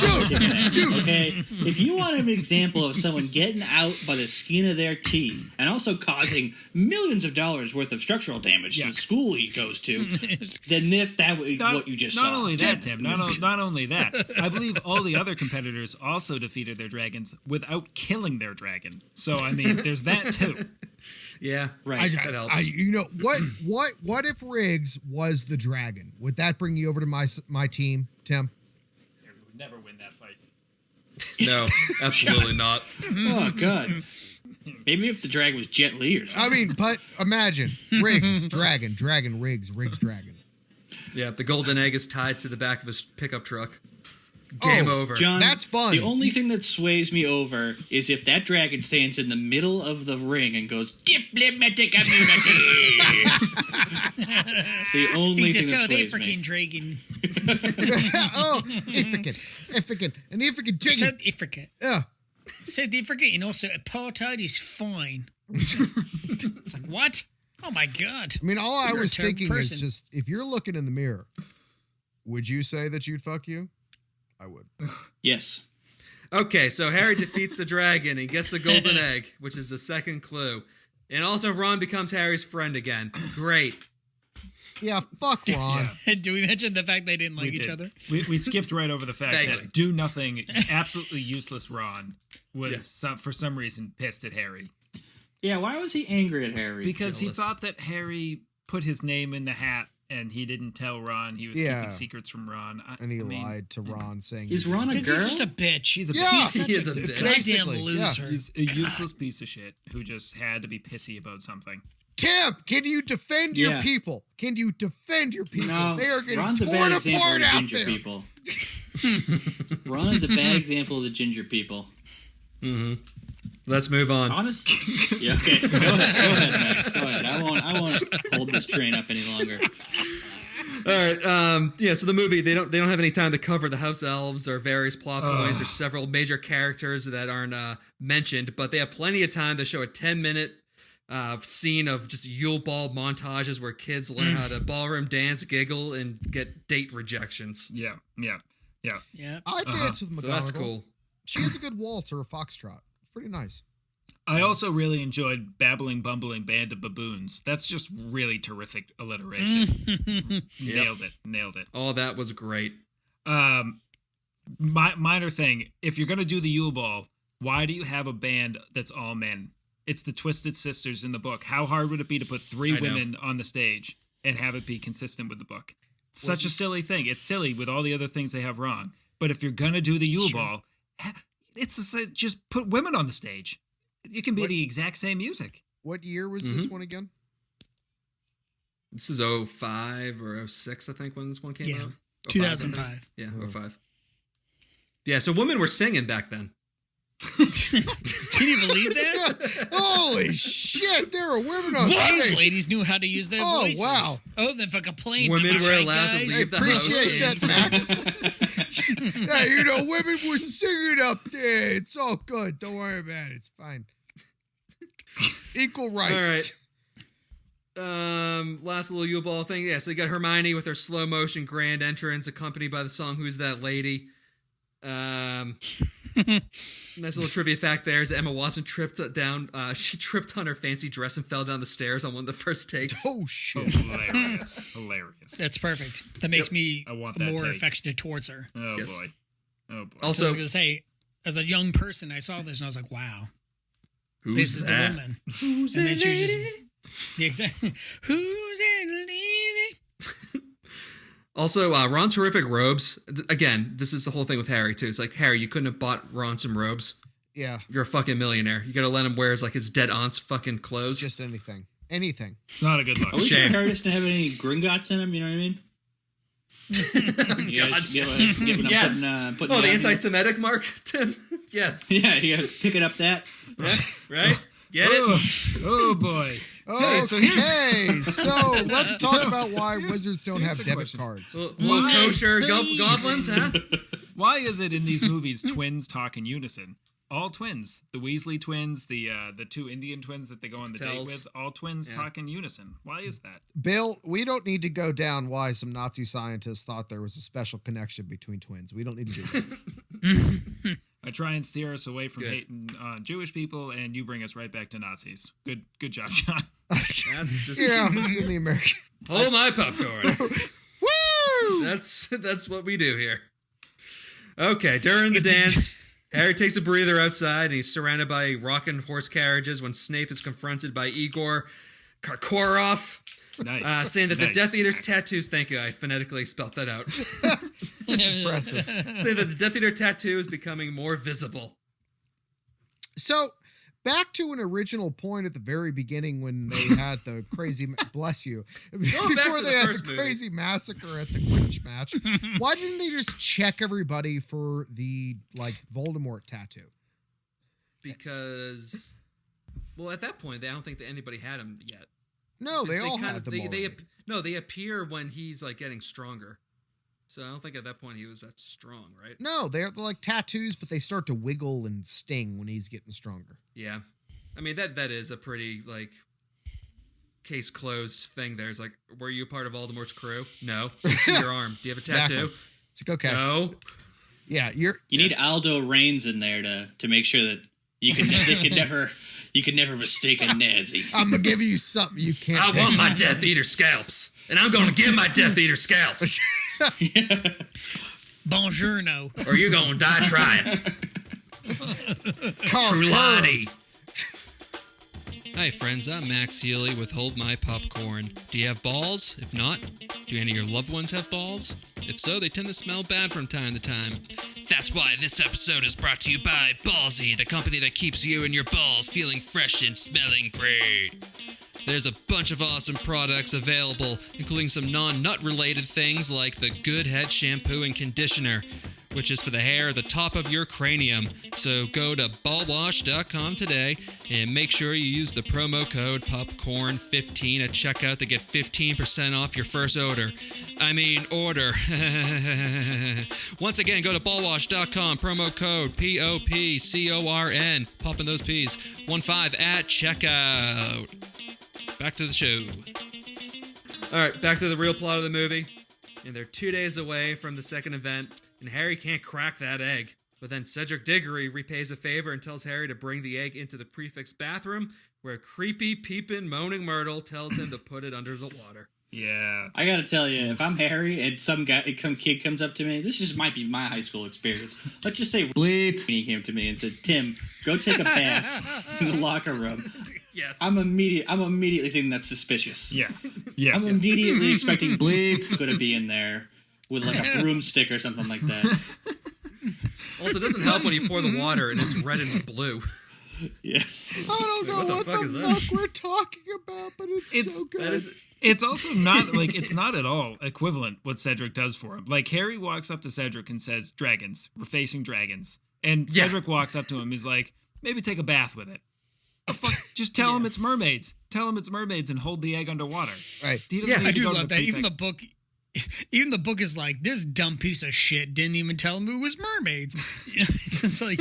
dude. Okay? If you want an example of someone getting out by the skin of their teeth and also causing millions of dollars worth of structural damage to the school he goes to, then what you just saw. Not only that, Tim. Not only that. I believe all the other competitors also defeated their dragons without killing their dragon. So, I mean, there's that too. Yeah, right. That helps. What if Riggs was the dragon? Would that bring you over to my team, Tim? We would never win that fight. No, absolutely not. Oh God. Maybe if the dragon was Jet Li or something. I mean, but imagine Riggs dragon, Riggs dragon. Yeah, the golden egg is tied to the back of his pickup truck. Game over. John, That's fun. The only thing that sways me over is if that dragon stands in the middle of the ring and goes, diplomatic immunity. It's the only He's a thing South that sways African me. dragon. Oh, an African dragon. South Africa. Yeah. South Africa and also apartheid is fine. It's like, what? Oh my God. I mean, all I You're a was terrible thinking person. is just, if you're looking in the mirror, would you say that you'd fuck you? I would. Yes. Okay, so Harry defeats the dragon and gets the golden egg, which is the second clue. And also Ron becomes Harry's friend again. Great. Yeah, fuck Ron. Do we mention the fact they didn't like each other? We skipped right over the fact Vaguely. that do nothing, absolutely useless Ron was for some reason pissed at Harry. Yeah, why was he angry at Harry? Because Jealous. he thought that Harry put his name in the hat and he didn't tell Ron. He was keeping secrets from Ron. And he lied to Ron saying... Is Ron a He's girl? just a bitch. He's a Yeah, piece. He is a bitch. Goddamn Basically, loser. He's a useless piece of shit who just had to be pissy about something. Tim, can you defend your Yeah. people? Can you defend your people? No, They are getting Ron's a torn bad example of apart the out ginger there. people. Ron is a bad example of the ginger people. Let's move on. Honest? Yeah, okay. Go ahead, Max. Go ahead. I won't hold this train up any longer. All right. So the movie they don't have any time to cover the house elves or various plot points or several major characters that aren't mentioned, but they have plenty of time to show a 10-minute scene of just Yule Ball montages where kids learn how to ballroom dance, giggle, and get date rejections. Yeah. Yeah. I dance with McGonagall. So that's cool. She has a good waltz or a foxtrot. It's pretty nice. I also really enjoyed Babbling Bumbling Band of Baboons. That's just really terrific alliteration. Nailed it. Oh, that was great. Minor thing, if you're going to do the Yule Ball, why do you have a band that's all men? It's the Twisted Sisters in the book. How hard would it be to put three I know. women on the stage and have it be consistent with the book? Such a silly thing. It's silly with all the other things they have wrong. But if you're going to do the Yule Ball, just put women on the stage. It can be the exact same music. What year was this one again? This is 05 or 06, I think, when this one came Yeah. out. 05, 2005. Yeah, 05. Yeah, so women were singing back then. Can you believe that? Holy shit, there are women on These stage. ladies knew how to use their Oh, voices. wow. Oh, then fucking playing. Women were allowed to I leave the appreciate house. that, Max. Yeah, women were singing up there. It's all good. Don't worry about it. It's fine. Equal rights. All right. Last little Yule Ball thing. Yeah, so you got Hermione with her slow motion grand entrance accompanied by the song Who's That Lady? Nice little trivia fact there is that Emma Watson tripped down. She tripped on her fancy dress and fell down the stairs on one of the first takes. Oh, shit. Hilarious. That's perfect. That makes me I want that more take. affectionate towards her. Oh, Yes. boy. Oh, boy. So I Also, was going to say, as a young person, I saw this and I was like, wow, who's this is that? the woman. And then she was just, the exact, who's that lady? Also, Ron's horrific robes. Again, this is the whole thing with Harry, too. It's like, Harry, you couldn't have bought Ron some robes. Yeah, You're a fucking millionaire. You gotta let him wear his dead aunt's fucking clothes. just anything. Anything. It's not a good look. Are we Shame. sure Harry doesn't have any Gringotts in him? You know what I mean? You guys giving him Yes. putting Oh, the down anti-Semitic mark, Tim? Yes. here? Yeah, you got picking up that. Right? Get it? Oh, boy. Okay, so let's talk about why wizards don't here's have a debit question. cards. Little kosher goblins, huh? Why is it in these movies twins talk in unison? All twins. The Weasley twins, the two Indian twins that they go on the date Tells. with, all twins Yeah. talk in unison. Why is that? Bill, we don't need to go down why some Nazi scientists thought there was a special connection between twins. We don't need to do that. I try and steer us away from Good. hating Jewish people, and you bring us right back to Nazis. Good job, John. That's just It's in the American. hold my popcorn. Woo! That's what we do here. Okay, during the dance, Harry takes a breather outside, and he's surrounded by rocking horse carriages when Snape is confronted by Igor Karkaroff, Nice. saying that the Nice. Death Eater's tattoos. Thank you, I phonetically spelt that out. Impressive. Saying that the Death Eater tattoo is becoming more visible. So, back to an original point at the very beginning when they had the crazy, bless you, before they had the crazy massacre at the Quidditch match. Why didn't they just check everybody for the like Voldemort tattoo? Because, well, at that point, I don't think that anybody had him yet. No, they all had them already. They appear when he's like getting stronger. So I don't think at that point he was that strong, right? No, they're like tattoos, but they start to wiggle and sting when he's getting stronger. Yeah. I mean, that is a pretty, like, case closed thing there. It's like, were you a part of Voldemort's crew? No. I see your arm. Do you have a tattoo? Exactly. It's like, okay. No. Yeah, you need Aldo Raines in there to make sure that you can never mistake a Nazi. I'm gonna give you something you can't. I want my Death Eater scalps, and I'm gonna give my Death Eater scalps. Buongiorno. Or you're gonna die trying. Trulani. Hi friends, I'm Max Healy with Hold My Popcorn. Do you have balls? If not, do any of your loved ones have balls? If so, they tend to smell bad from time to time. That's why this episode is brought to you by Ballsy, the company that keeps you and your balls feeling fresh and smelling great. There's a bunch of awesome products available, including some non-nut related things like the Good Head Shampoo and Conditioner, which is for the hair at the top of your cranium. So go to ballwash.com today and make sure you use the promo code POPCORN15 at checkout to get 15% off your first order. Once again, go to ballwash.com, promo code POPCORN, popping those P's, 15 at checkout. Back to the show. All right, back to the real plot of the movie. And they're 2 days away from the second event, and Harry can't crack that egg. But then Cedric Diggory repays a favor and tells Harry to bring the egg into the prefect's bathroom, where creepy, peeping, moaning Myrtle tells him to put it under the water. Yeah. I gotta tell you, if I'm Harry and some kid comes up to me, this just might be my high school experience. Let's just say bleep. When he came to me and said, Tim, go take a bath in the locker room. Yes. I'm immediately thinking that's suspicious. Yeah. Yes. I'm immediately expecting bleep going to be in there with like a broomstick or something like that. Also, it doesn't help when you pour the water and it's red and blue. Yeah. I don't know what the fuck we're talking about, but it's so good. It's also not, like, it's not at all equivalent what Cedric does for him. Like, Harry walks up to Cedric and says, dragons. We're facing dragons. And Cedric walks up to him. He's like, maybe take a bath with it. Just tell him it's mermaids. Tell him it's mermaids and hold the egg underwater. Right. He doesn't need I to do go to love that. prefect. Even the book is like, this dumb piece of shit didn't even tell him it was mermaids. It's like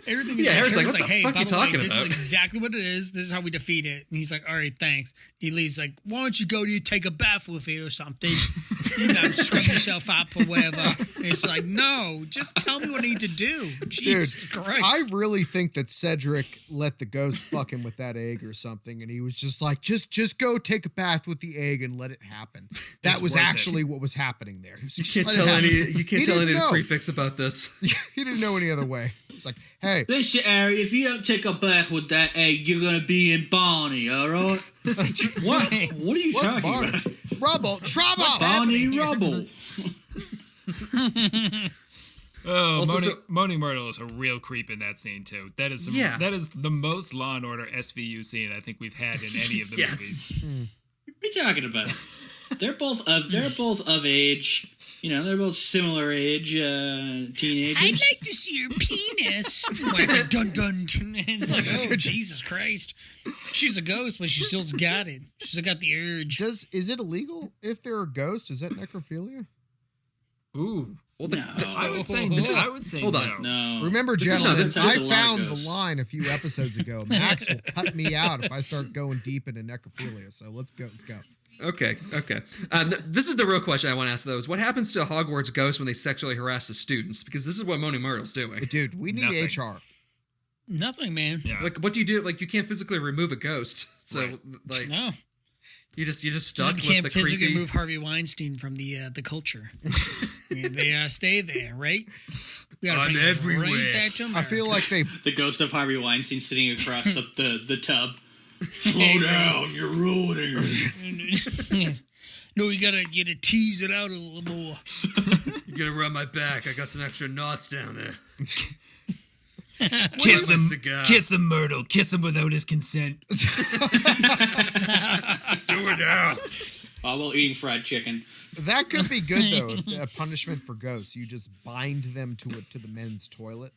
everything is Harry's like, what the hey, fuck by you the way, talking this about? is exactly what it is. This is how we defeat it. And he's like, all right, thanks. He leaves like, why don't you go take a bath with it or something? Scrub yourself up or whatever. And it's like, no, just tell me what I need to do. Jesus Christ. I really think that Cedric let the ghost fuck him with that egg or something, and he was just like, just go take a bath with the egg and let it happen. That was actually what was happening there. You can't tell any of the prefix about this. He didn't know any other way. It's like, hey, Listen, Harry, if you don't take a bath with that egg, you're gonna be in Barney, all right? What? What are you what's talking Barney? about? Trouble. Barney Rubble. Oh, Moaning Myrtle is a real creep in that scene too. That is that is the most Law and Order SVU scene I think we've had in any of the movies. What are you talking about? They're both of age. You know, they're both similar age teenagers. I'd like to see your penis. Like, dun, dun, dun. It's like, oh, Jesus Christ. She's a ghost, but she still's got it. She's still got the urge. Is it illegal if they're a ghost? Is that necrophilia? Ooh. Well, no. I would say Hold no. on. No. Remember, gentlemen, I found the ghosts. line a few episodes ago. Max will cut me out if I start going deep into necrophilia. So let's go. Okay. This is the real question I want to ask, though, is what happens to Hogwarts ghosts when they sexually harass the students? Because this is what Moaning Myrtle's doing. Dude, we need Nothing. HR. Nothing, man. Yeah. Like, what do you do? Like, you can't physically remove a ghost. So, Right. like, No. you just stuck You with can't the physically creepy... remove Harvey Weinstein from the culture. They stay there, right? We gotta I'm bring them everywhere. Right back to I feel like they. The ghost of Harvey Weinstein sitting across the tub. Slow down, you're ruining it. No, you gotta tease it out a little more. You gotta rub my back. I got some extra knots down there. Kiss him, cigar. kiss him, Myrtle. Kiss him without his consent. Do it now. While eating fried chicken. That could be good though. If a punishment for ghosts, you just bind them to the men's toilet.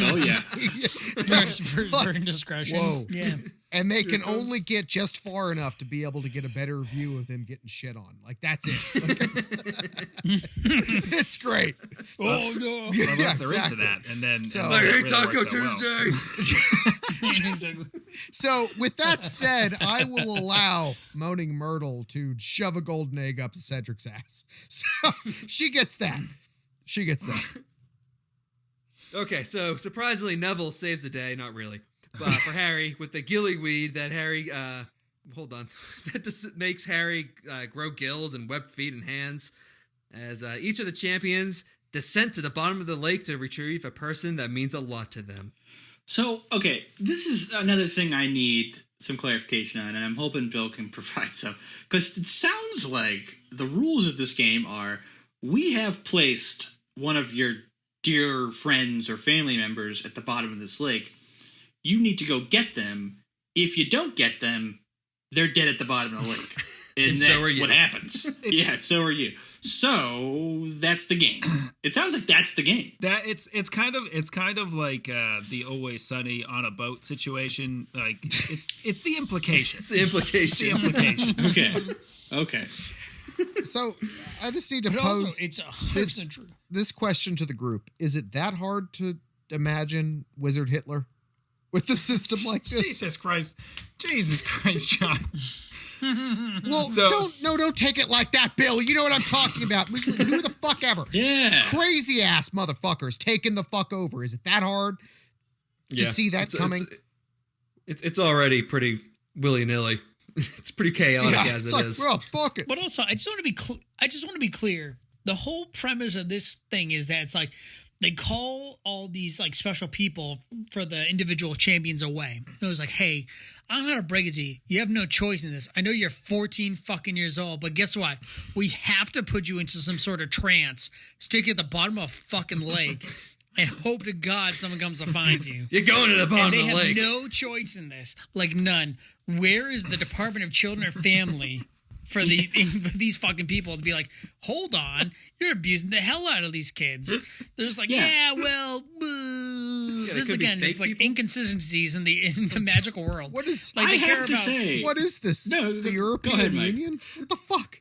Oh yeah. for indiscretion. Whoa. Yeah. And they can only get just far enough to be able to get a better view of them getting shit on. Like, that's it. It's great. Oh, no. Yeah, Unless they're exactly. into that. And then So- and Like, then it Hey, really Taco works out well. Tuesday. So, with that said, I will allow Moaning Myrtle to shove a golden egg up Cedric's ass. So, she gets that. She gets that. Okay, so surprisingly, Neville saves the day. Not really. But for Harry, with the Gillyweed that Harry, hold on, that just makes Harry grow gills and webbed feet and hands, as each of the champions descend to the bottom of the lake to retrieve a person that means a lot to them. So, okay, this is another thing I need some clarification on, and I'm hoping Bill can provide some. Because it sounds like the rules of this game are, we have placed one of your dear friends or family members at the bottom of this lake. You need to go get them. If you don't get them, they're dead at the bottom of the lake. And And that's so are you. what happens. Yeah, so are you. So that's the game. It sounds like that's the game. That it's kind of like the Always Sunny on a boat situation. Like it's the implication. It's the implication. It's the implication. Okay. So, I just need to But pose also, it's 100% this, true. this question to the group. Is it that hard to imagine Wizard Hitler with the system like this? Jesus Christ, John. Well, So- don't take it like that, Bill. You know what I'm talking about. Who the fuck ever? Yeah. Crazy ass motherfuckers taking the fuck over. Is it that hard to see that coming? It's already pretty willy-nilly. It's pretty chaotic as it's it like, is. well, fuck it. But also, I just want to be clear. The whole premise of this thing is that it's like they call all these like special people for the individual champions away. It was like, hey, I'm gonna break it to you. You have no choice in this. I know you're 14 fucking years old, but guess what? We have to put you into some sort of trance, stick you at the bottom of a fucking lake, and hope to God someone comes to find you. You're going to the bottom And they of the have lake. no choice in this, like none. Where is the Department of Children and Family for these fucking people to be like, hold on, you're abusing the hell out of these kids? They're just like, this is could be again just fake like people. inconsistencies in the magical world. What is? Like I they care have to about. say, What is this? No, the go European ahead, Mike. Union? What the fuck?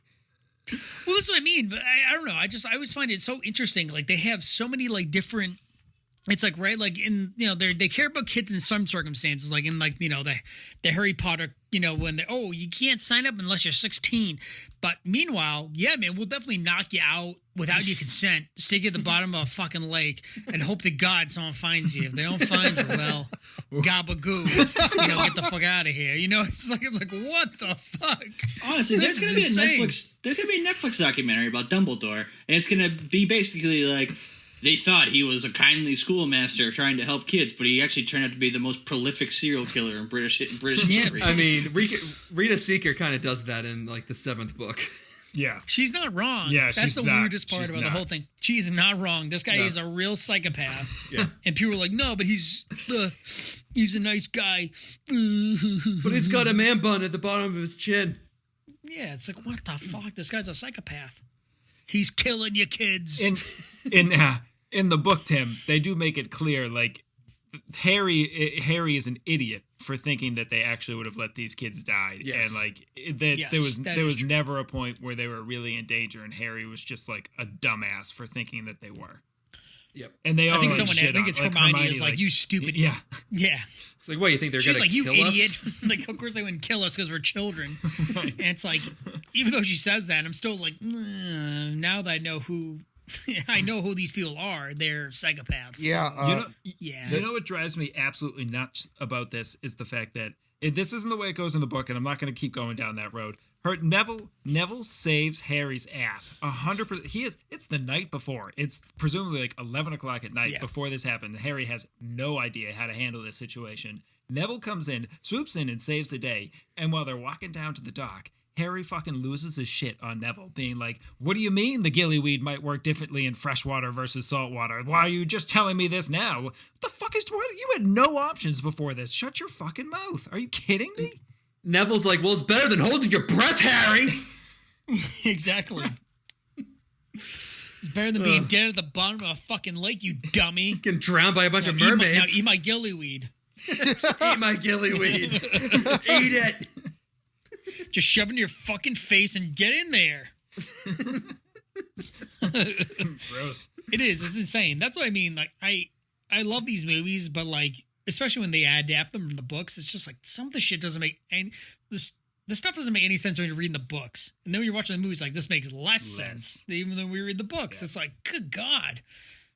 Well, that's what I mean. But I don't know. I always find it so interesting. Like they have so many like different. It's like right, like in they care about kids in some circumstances, like in like the Harry Potter, when they you can't sign up unless you're 16. But meanwhile, yeah, man, we'll definitely knock you out without your consent, stick you at the bottom of a fucking lake, and hope to God someone finds you. If they don't find you, well, gabagoo, get the fuck out of here. It's like what the fuck? Honestly, there's This gonna be is insane. there's gonna be a Netflix documentary about Dumbledore, and it's gonna be basically like they thought he was a kindly schoolmaster trying to help kids, but he actually turned out to be the most prolific serial killer in British history. I mean, Rita Seeker kind of does that in like the 7th book. Yeah. She's not wrong. Yeah, That's she's the not. weirdest part She's about the not. whole thing. She's not wrong. This guy No. is a real psychopath. Yeah. And people are like, no, but he's a nice guy. But he's got a man bun at the bottom of his chin. Yeah, it's like, what the fuck? This guy's a psychopath. He's killing your kids. In the book, Tim, they do make it clear, like Harry is an idiot for thinking that they actually would have let these kids die, Yes. and like Yes, that there is was true. never a point where they were really in danger, and Harry was just like a dumbass for thinking that they were. Yep. And they all I think like, someone, shit I think on- it's like Hermione is like, you stupid. Yeah, Yeah. It's like, what, you think they're She's going like, to you kill idiot. us? Like, of course they wouldn't kill us because we're children. And it's like, even though she says that, I'm still like, now that I know who these people are, they're psychopaths. Yeah. Yeah. You know what drives me absolutely nuts about this is the fact that this isn't the way it goes in the book, and I'm not going to keep going down that road. Neville saves Harry's ass 100%. It's the night before. It's presumably like 11 o'clock at night before this happened. Harry has no idea how to handle this situation. Neville comes in, swoops in, and saves the day. And while they're walking down to the dock, Harry fucking loses his shit on Neville, being like, what do you mean the gillyweed might work differently in freshwater versus saltwater? Why are you just telling me this now? What the fuck is... You had no options before this. Shut your fucking mouth. Are you kidding me? Neville's like, well, it's better than holding your breath, Harry. Exactly. It's better than being dead at the bottom of a fucking lake, you dummy. Getting drowned by a bunch of Now mermaids. eat my gillyweed. Eat my gillyweed. Eat it. Just shove it in your fucking face and get in there. Gross. It is. It's insane. That's what I mean. Like, I love these movies, but like, especially when they adapt them from the books, it's just like some of the shit doesn't make any... The stuff doesn't make any sense when you're reading the books. And then when you're watching the movies, like, this makes less sense even though we read the books. Yeah. It's like, good God.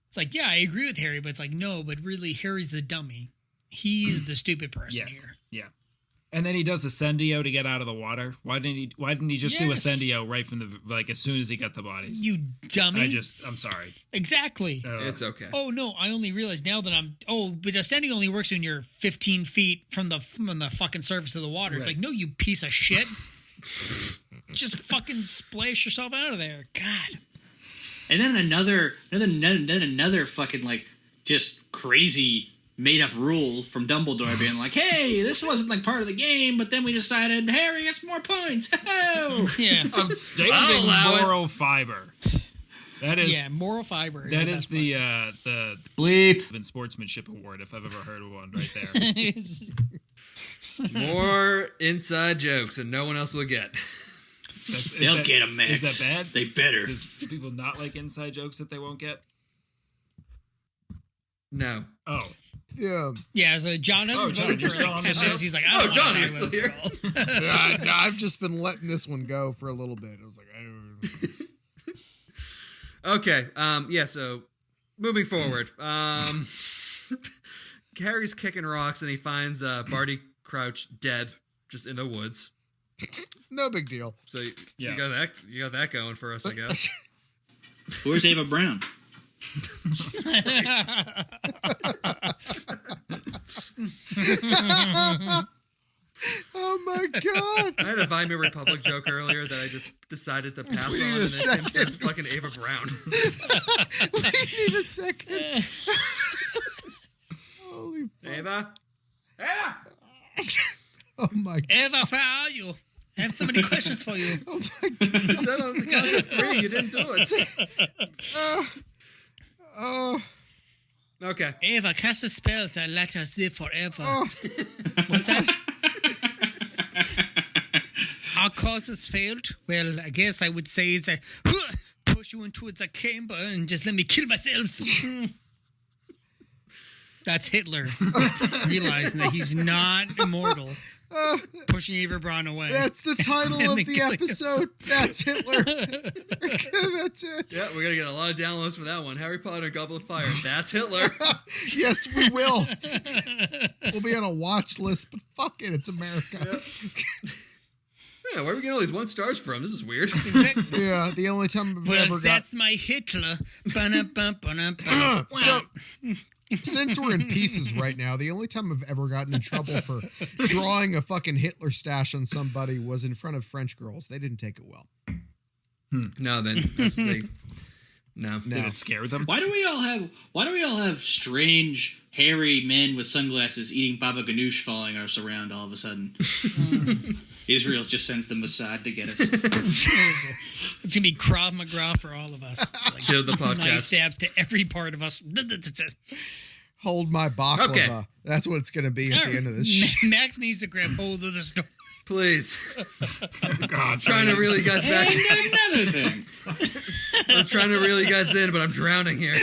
It's like, yeah, I agree with Harry, but it's like, no, but really, Harry's the dummy. He's the stupid person here. Yeah. And then he does Ascendio to get out of the water. Why didn't he just do Ascendio right from the, like, as soon as he got the bodies? You dummy. I'm sorry. Exactly. It's okay. Oh, no, I only realized now that but Ascendio only works when you're 15 feet from the fucking surface of the water. Right. It's like, no, you piece of shit. Just fucking splash yourself out of there. God. And then another fucking, like, just crazy made-up rule from Dumbledore being like, hey, this wasn't, like, part of the game, but then we decided Harry gets more points. Yeah. Outstanding moral fiber. That is... Yeah, moral fiber. That is the bleep and sportsmanship award, if I've ever heard of one, right there. More inside jokes and no one else will get. They'll get them, Max. Is that bad? They better. Do people not like inside jokes that they won't get? No. Oh. Yeah. Yeah, so John hasn't spoken for like 10 minutes. He's like, I don't John, know. you're still here. I've just been letting this one go for a little bit. I was like, Okay. Yeah, so moving forward. Harry's kicking rocks and he finds Barty Crouch dead just in the woods. no big deal. So you got that going for us, I guess. Where's Ava Brown? Oh my God. I had a Weimar Republic joke earlier that I just decided to pass on, and then Tim says fucking Ava Brown. Wait a second. Holy fuck. Ava? Oh my God. Eva, where are you? I have so many questions for you. Oh my God. You said on the count of 3, you didn't do it. Okay. Eva, cast a spell that let us live forever. What's that? Our causes failed. Well, I guess I would say that push you into the chamber and just let me kill myself. That's Hitler realizing that he's not immortal. Pushing Eva Braun away. That's the title of the episode. That's Hitler. That's it. Yeah, we're going to get a lot of downloads for that one. Harry Potter and Goblet of Fire. That's Hitler. Yes, we will. We'll be on a watch list, but fuck it, it's America. Yeah, where are we getting all these 1 stars from? This is weird. Yeah, the only time I've ever got... that's my Hitler. So... Since we're in pieces right now, the only time I've ever gotten in trouble for drawing a fucking Hitler stash on somebody was in front of French girls. They didn't take it well. No, then no. Did it scare them? Why do we all have strange hairy men with sunglasses eating baba ganoush following us around all of a sudden? Israel just sends the Mossad to get us. It's gonna be Krav Maga for all of us. Like, kill the podcast. Knife stabs to every part of us. Hold my baklava. Okay. That's what it's going to be at the end of this shit. Max needs to grab hold of the store. Please. God, I'm trying to reel you guys back. And another thing. I'm trying to reel you guys in, but I'm drowning here.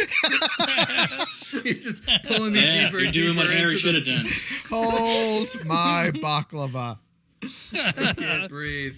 You're just pulling me deeper you're and doing deeper what Harry into should have done. Hold my baklava. I can't breathe.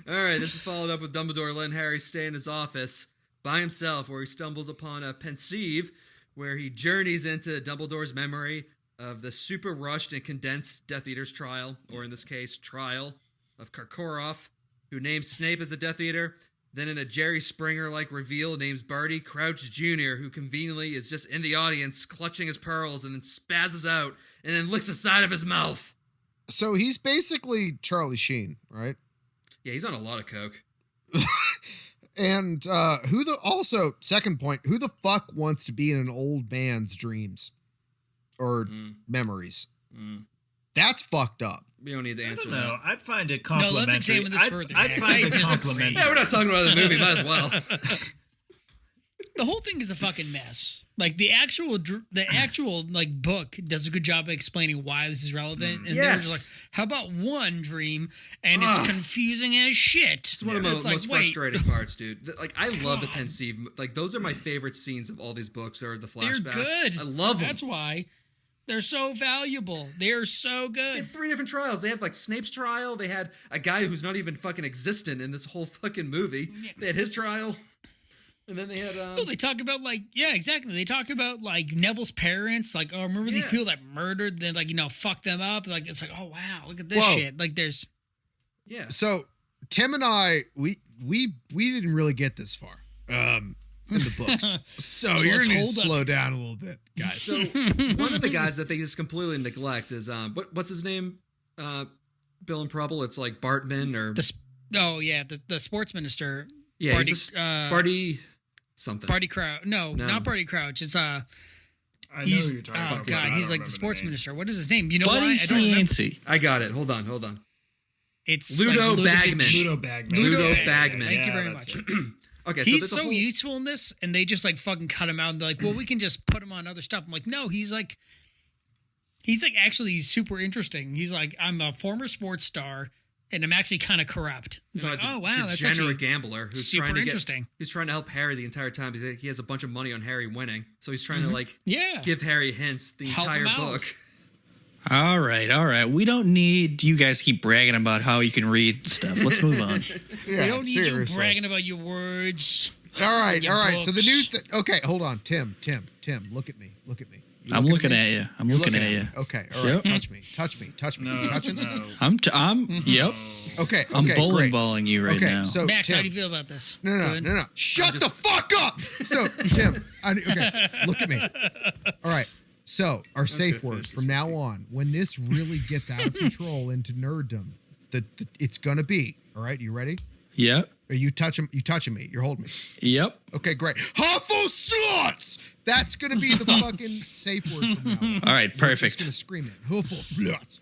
All right, this is followed up with Dumbledore letting Harry stay in his office by himself, where he stumbles upon a pensieve, where he journeys into Dumbledore's memory of the super rushed and condensed Death Eater's trial, or in this case, trial of Karkaroff, who names Snape as a Death Eater. Then in a Jerry Springer-like reveal, names Barty Crouch Jr., who conveniently is just in the audience, clutching his pearls, and then spazzes out, and then licks the side of his mouth. So he's basically Charlie Sheen, right? Yeah, he's on a lot of coke. And second point, who the fuck wants to be in an old man's dreams or memories? That's fucked up. We don't need to answer No, that. I'd find it No, complimentary. let's examine this further. I'd Max. find I it just complimentary. Yeah, we're not talking about the movie. Might as well. The whole thing is a fucking mess. Like the actual like book does a good job of explaining why this is relevant. And they're just like, how about one dream? And it's confusing as shit. It's one of the most frustrating parts, dude. Like, I love the pensive. Like, those are my favorite scenes of all these books. Are the flashbacks? They're good. I love them. That's why they're so valuable. They're so They good. had 3 different trials. They had like Snape's trial. They had a guy who's not even fucking existent in this whole fucking movie. They had his trial. And then they had No, they talk about exactly. They talk about like Neville's parents, like, oh, remember these people that murdered, then like, fuck them up. Like, it's like, oh wow, look at this shit. Like there's So Tim and I, we didn't really get this far in the books. So you're let's gonna need to hold up. slow down a little bit, guys. So one of the guys that they just completely neglect is what's his name? Bill and Prubble. It's like Bartman or the sports minister. yeah, Barty, Barty something. Barty Crouch. No, not Barty Crouch. It's I know he's who you're talking about. God, but I he's don't like the remember sports name. minister. What is his name? You know Buddy why? I don't remember. Yancey. I got it. Hold on. It's Ludo like Bagman. Ludo Bagman. Ludo Bagman. Thank you Yeah, very that's much. it. Okay, He's so so useful in this, and they just like fucking cut him out. And they're like, well, we can just put him on other stuff. I'm like, no, he's like actually he's super interesting. He's like, I'm a former sports star, and I'm actually kind of corrupt. He's like, oh wow, that's actually degenerate gambler who's super trying to interesting. He's trying to help Harry the entire time. He has a bunch of money on Harry winning, so he's trying to like Yeah. give Harry hints the Help entire him out. book. All right. We don't need you guys keep bragging about how you can read stuff. Let's move on. Yeah, We don't need you seriously. bragging about your words. All right. your So the books. new okay, hold on. Tim, look at me. You I'm looking me? at you. I'm You're looking at you. Okay, all right. Yep. Touch me. No, You touching? no. Yep. Okay, I'm bowling great. balling you right Okay, now. so Max, Tim, how do you feel about this? No. Good? Shut the fuck up. So, Tim, look at me. All right. So, our safe gonna word finish from this now on, when this really gets out of control into nerddom, it's gonna be. All right, you ready? Yep. Are you touching me? You're holding me. Yep. Okay, great. Huffle sluts. That's gonna be the fucking safe word from now on. All right. We're just Perfect. gonna scream it. Huffle sluts.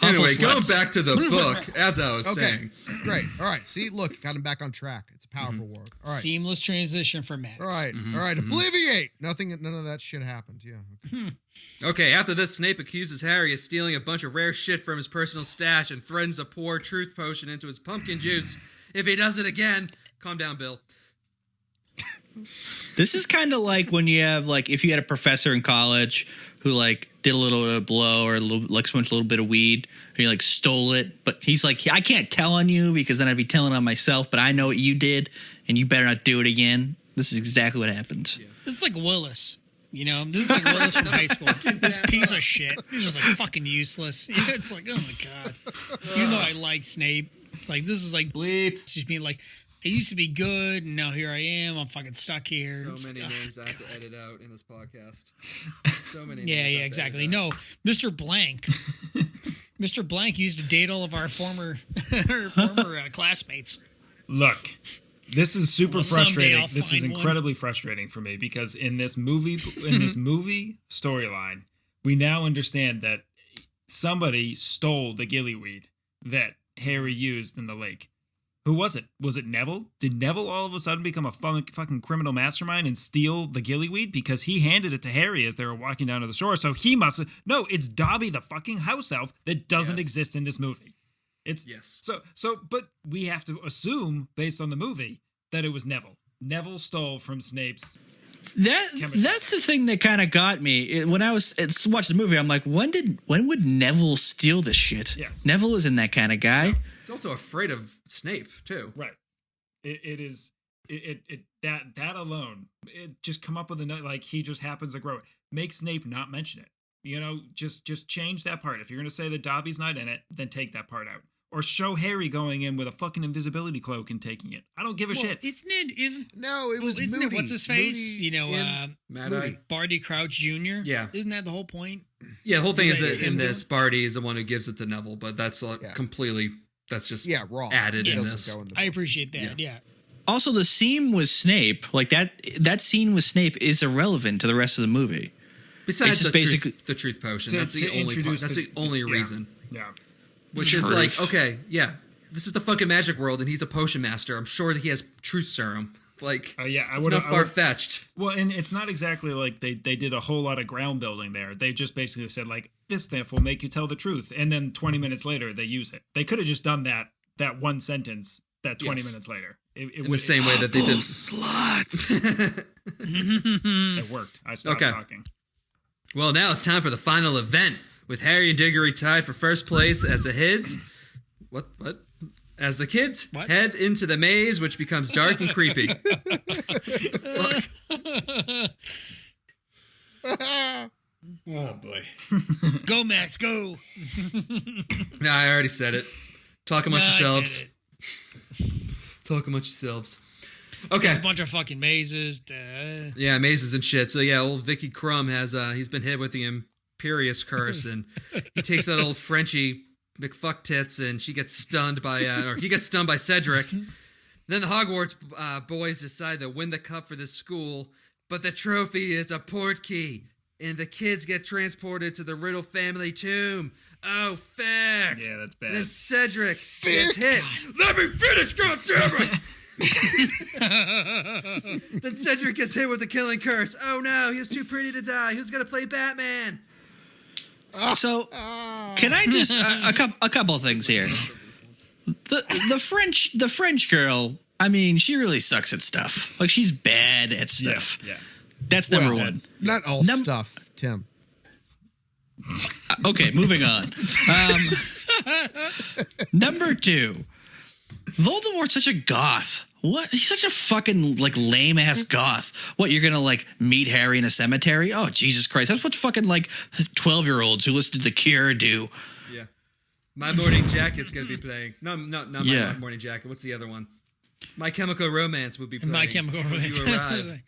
Anyway, Huffle going sluts. back to the book, as I was Okay, saying. great. All right. See, look, got him back on track. It's a powerful word. All right. Seamless transition for Max. All right. All right. Obliviate. None of that shit happened. Yeah. Okay. Okay, after this, Snape accuses Harry of stealing a bunch of rare shit from his personal stash and threatens to pour truth potion into his pumpkin juice. If he does it again, calm down, Bill. This is kind of like when you have if you had a professor in college who did a little bit of blow or smoked a little bit of weed, and you stole it, but he's like, I can't tell on you because then I'd be telling on myself, but I know what you did and you better not do it again. This is exactly what happens. Yeah. This is like Willis. This is like Willis from high school. This piece of shit. He's just fucking useless. It's like, oh my God. Even though I like Snape, this is like bleep. It's just being like, I used to be good, and now here I am. I'm fucking stuck here. So It's many like, names I have to edit out in this podcast. So many Yeah, names I have to exactly. edit out. No, Mr. Blank. Mr. Blank used to date all of our former classmates. Look, this is super Well, someday frustrating. I'll This is find one. incredibly frustrating for me because in this movie storyline, we now understand that somebody stole the gillyweed that Harry used in the lake. Who was it? Was it Neville? Did Neville all of a sudden become a fucking criminal mastermind and steal the gillyweed? Because he handed it to Harry as they were walking down to the shore. So he must have... No, it's Dobby the fucking house elf that doesn't Yes. exist in this movie. It's Yes. but we have to assume, based on the movie, that it was Neville. Neville stole from Snape's... That's the thing that kind of got me when I was watching the movie. I'm like, when would Neville steal this shit? Yes. Neville isn't that kind of guy. He's also afraid of Snape, too. Right. That alone, it just come up with he just happens to grow it. Make Snape not mention it. Just change that part. If you're going to say that Dobby's not in it, then take that part out. Or show Harry going in with a fucking invisibility cloak and taking it. I don't give a shit. No, it was isn't Moody. it what's his face? Moody Mad-Eye. Barty Crouch Jr. Yeah. Isn't that the whole point? Yeah, the whole thing Is is that that in him this, Barty is the one who gives it to Neville, but that's completely, that's just raw. added It in doesn't this. go in the I book. appreciate that. Yeah. Also, the scene with Snape, like that scene with Snape is irrelevant to the rest of the movie. Besides It's the basically- truth potion, To- that's to the only introduce that's the only reason. Yeah. Which is like, Truth. okay, yeah, this is the fucking magic world, and he's a potion master. I'm sure that he has truth serum. Like, Yeah, it's not far fetched. Well, and it's not exactly like they did a whole lot of ground building there. They just basically said, like, this stuff will make you tell the truth. And then 20 minutes later, they use it. They could have just done that one sentence that 20 Yes. minutes later. In the same way that they did. Sluts. It worked. I stopped talking. Well, now it's time for the final event with Harry and Diggory tied for first place as the kids. What? As the kids head into the maze, which becomes dark and creepy. Fuck. Oh boy. Go, Max, go. No, I already said it. Talk amongst I yourselves. get Talk amongst yourselves. Okay. It's a bunch of fucking mazes. Yeah, mazes and shit. So yeah, old Vicky Crumb has he's been hit with the Imperious curse, and he takes that old Frenchie McFucktits, and she gets stunned by or he gets stunned by Cedric. Then the Hogwarts boys decide to win the cup for this school, but the trophy is a portkey, and the kids get transported to the Riddle family tomb. Oh, fuck. Yeah, that's bad. Then Cedric gets hit. Let me finish, goddammit! Then Cedric gets hit with the killing curse. Oh no, he was too pretty to die. Who's gonna play Batman? So, can I just a couple of things here? The French girl. I mean, she really sucks at stuff. Like, she's bad at stuff. Yeah. That's number one. Not all stuff, Tim. Okay, moving on. Number two, Voldemort's such a goth. What? He's such a fucking, like, lame-ass goth. What, you're gonna, like, meet Harry in a cemetery? Oh, Jesus Christ. That's what fucking, like, 12-year-olds who listen to The Cure do. Yeah. My Morning Jacket's gonna be playing. No, not My Yeah. Morning Jacket. What's the other one? My Chemical Romance would be playing. My Chemical when Romance. You arrive.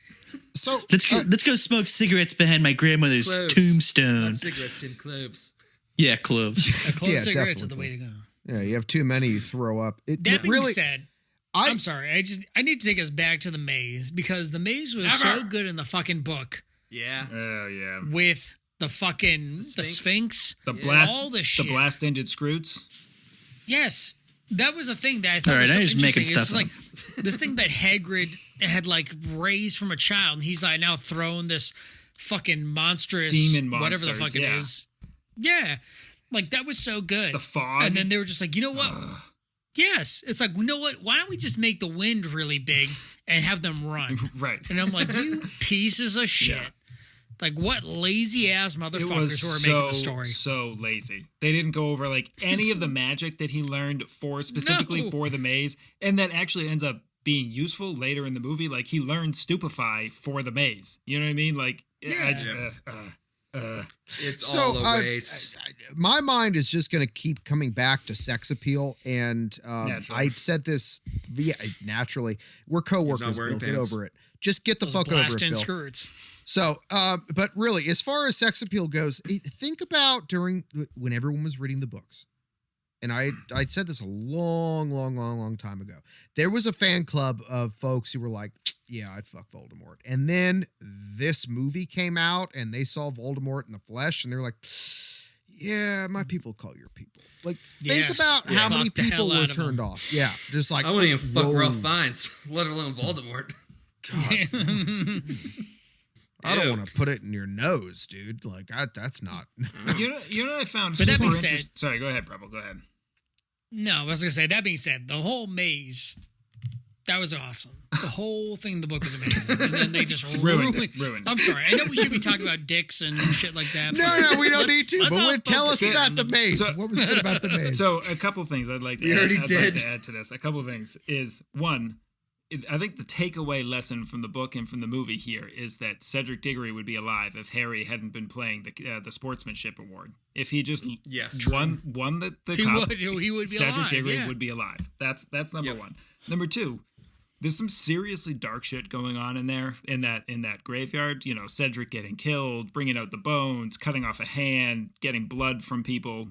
So Let's go smoke cigarettes behind my grandmother's Cloves. tombstone. Not cigarettes, Tim. Cloves. Yeah, cloves. Close Yeah, cigarettes are the definitely. way to go. yeah, you have too many, you throw up. It That being really. said, I'm sorry. I need to take us back to the maze because the maze was so good in the fucking book Yeah. Oh, yeah. with the fucking the Sphinx, The blast, all this shit. the blast-ended Scroots. Yes, that was the thing that I thought All right, was so now you're just making interesting. It's stuff like this thing that Hagrid had like raised from a child, and he's like now thrown this fucking monstrous Demon whatever the monsters, fuck it yeah. is. Yeah, like that was so good. The fog. and then they were just like, you know what? Yes, it's like, you know what? Why don't we just make the wind really big and have them run? Right. And I'm like, you pieces of shit. Yeah. Like, what lazy ass It motherfuckers was who are so, making the story? so lazy. They didn't go over like any of the magic that he learned specifically No. for the maze, and that actually ends up being useful later in the movie. Like, he learned Stupefy for the maze. You know what I mean? Like, It's So, all a waste. My mind is just going to keep coming back to sex appeal, and Naturally. I said this naturally. We're coworkers, wearing Bill. Get pants. over it. Just get the Those fuck over it, blasting Bill. skirts. So, but really, as far as sex appeal goes, think about when everyone was reading the books. And I said this a long time ago. There was a fan club of folks who were like, yeah, I'd fuck Voldemort. And then this movie came out and they saw Voldemort in the flesh and they're like, yeah, my people call your people. Like, think Yes. about how Fuck many the people hell were out of 'em. turned off. Yeah, just like, I wouldn't even fuck whoa. Ralph Fiennes, let alone Voldemort. I don't Ew. want to put it in your nose, dude. Like, that's not. you know what I found But that super being interesting. said- Sorry, go ahead, Preble. Go ahead. No, I was going to say, that being said, the whole maze, that was awesome. The whole thing in the book is amazing. And then they just ruined it. Ruined it. I'm sorry. I know we should be talking about dicks and shit like that. No, we don't need to. let's But not tell us focus about on the maze. So- What was good about the maze? So, a couple things I'd like to You add, already I'd did. like to add to this. A couple things is, one, I think the takeaway lesson from the book and from the movie here is that Cedric Diggory would be alive if Harry hadn't been playing the sportsmanship award. If he just won the cup, he would be Cedric alive, Diggory yeah. would be alive. That's number one. Number two, there's some seriously dark shit going on in there in that graveyard. You know, Cedric getting killed, bringing out the bones, cutting off a hand, getting blood from people.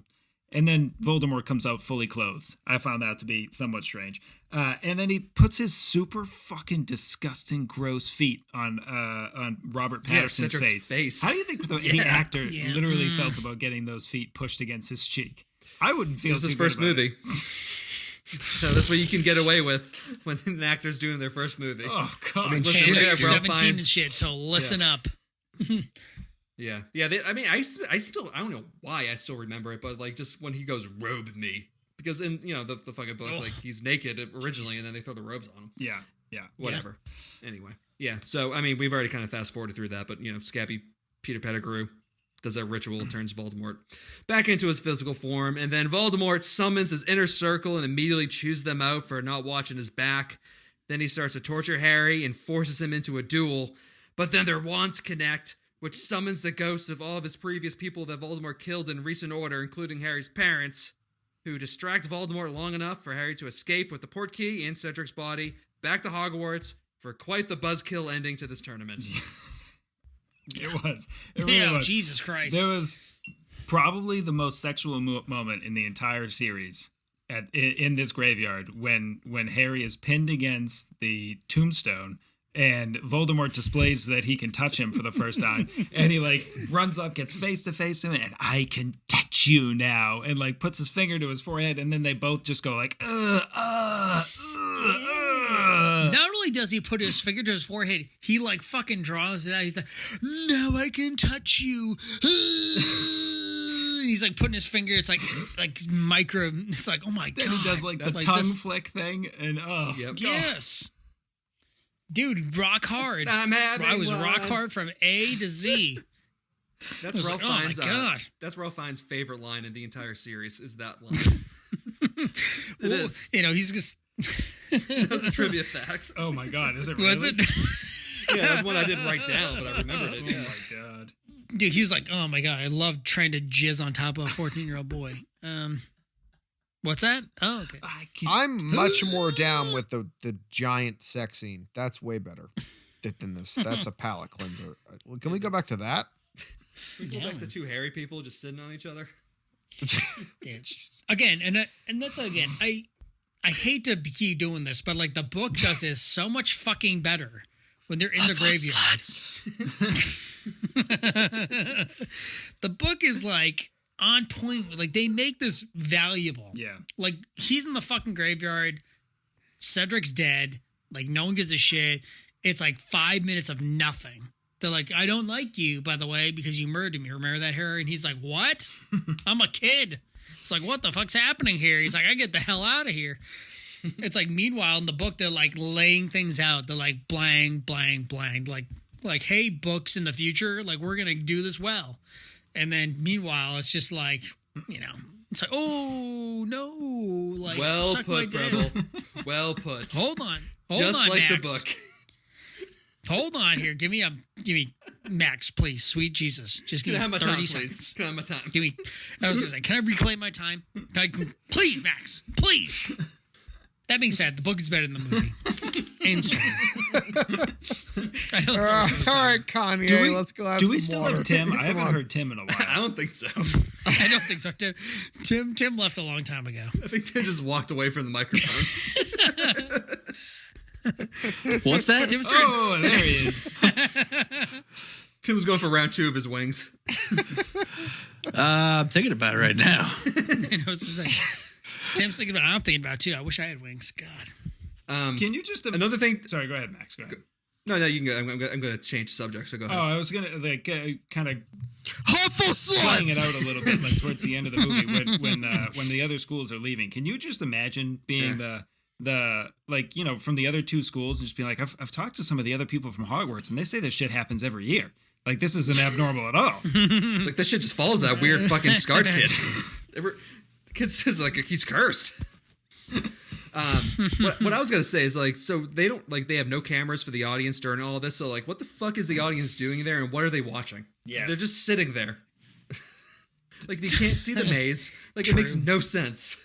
And then Voldemort comes out fully clothed. I found that to be somewhat strange. And then he puts his super fucking disgusting, gross feet on Robert Patterson's Cedric's face. How do you think the actor literally felt about getting those feet pushed against his cheek? I wouldn't feel. It was his first movie. So that's what you can get away with when an actor's doing their first movie. Oh God! I mean, Listen, shit. look at Ralph 17 and Fiennes. shit, so listen up. Yeah. I still, I don't know why I still remember it, but like just when he goes, robe me. Because in, the fucking book, like he's naked originally and then they throw the robes on him. Yeah. Whatever. Yeah. Anyway. Yeah. So, I mean, we've already kind of fast forwarded through that, but, Scabby Peter Pettigrew does that ritual and turns Voldemort back into his physical form. And then Voldemort summons his inner circle and immediately chews them out for not watching his back. Then he starts to torture Harry and forces him into a duel. But then their wands connect, which summons the ghosts of all of his previous people that Voldemort killed in recent order, including Harry's parents, who distract Voldemort long enough for Harry to escape with the portkey and Cedric's body back to Hogwarts for quite the buzzkill ending to this tournament. It was. It really was. Jesus Christ. There was probably the most sexual moment in the entire series in this graveyard when Harry is pinned against the tombstone and Voldemort displays that he can touch him for the first time. And he runs up, gets face to face to him, and I can touch you now. And puts his finger to his forehead. And then they both just go Not only does he put his finger to his forehead, he fucking draws it out. He's like, now I can touch you. He's putting his finger. It's like micro. It's like, oh my God. Then he does the tongue flick thing. And Yep. Yes. Dude, rock hard. I was rock hard from A to Z. That's Ralph Fiennes. Oh my God. That's Ralph Fiennes' favorite line in the entire series. Is that line? It is. He's just. That's a trivia fact. Oh my God, is it really? Was it? Yeah, that's one I didn't write down, but I remembered it. Yeah. Oh my God. Dude, he was like, oh my God, I love trying to jizz on top of a 14-year-old boy. What's that? Oh, okay. I'm much more down with the giant sex scene. That's way better than this. That's a palate cleanser. Can we go back to that? We go back to two hairy people just sitting on each other. Yeah. Again, and that's again, I hate to keep doing this, but the book does this so much fucking better when they're in the graveyard. The book is on point. They make this valuable. Yeah. He's in the fucking graveyard. Cedric's dead. No one gives a shit. It's 5 minutes of nothing. They're like, I don't like you, by the way, because you murdered me. Remember that, Harry? And he's like, what? I'm a kid. It's like, what the fuck's happening here? He's like, I get the hell out of here. It's meanwhile, in the book, they're laying things out. They're blang, blang, blang. Hey, books in the future, we're going to do this well. And then meanwhile, it's just it's oh, no. Well put, Rebel. Well put. Hold on. Just on, like Max. the book. Hold on here. Give me Max, please. Sweet Jesus. Just give Can I have me my 30 time, seconds. please? Can I have my time? Give me. I was going to say, can I reclaim my time? Please, Max. Please. That being said, the book is better than the movie. I know All right, Kanye, let's go have some Do we still water. have Tim? I haven't heard Tim in a while. I don't think so. I don't think so. Tim left a long time ago. I think Tim just walked away from the microphone. What's that? Tim's trying. Oh, there he is. Tim was going for round 2 of his wings. I'm thinking about it right now. Tim's thinking about it. I'm thinking about it too. I wish I had wings. God. Can you just Another thing. Sorry, go ahead, Max. Go ahead. No, you can go. I'm going to change the subject. So go ahead. Oh, I was gonna kind of Hopeful playing it sluts! out a little bit, towards the end of the movie when the other schools are leaving. Can you just imagine being the from the other two schools and just being like, I've talked to some of the other people from Hogwarts and they say this shit happens every year. This isn't abnormal at all. It's this shit just follows that weird fucking scarred kid. The kid's just he's cursed. What I was gonna say is like, so they don't like they have no cameras for the audience during all this. So like, what the fuck is the audience doing there, and what are they watching? Yes. They're just sitting there. Like they can't see the maze. Like it makes no sense.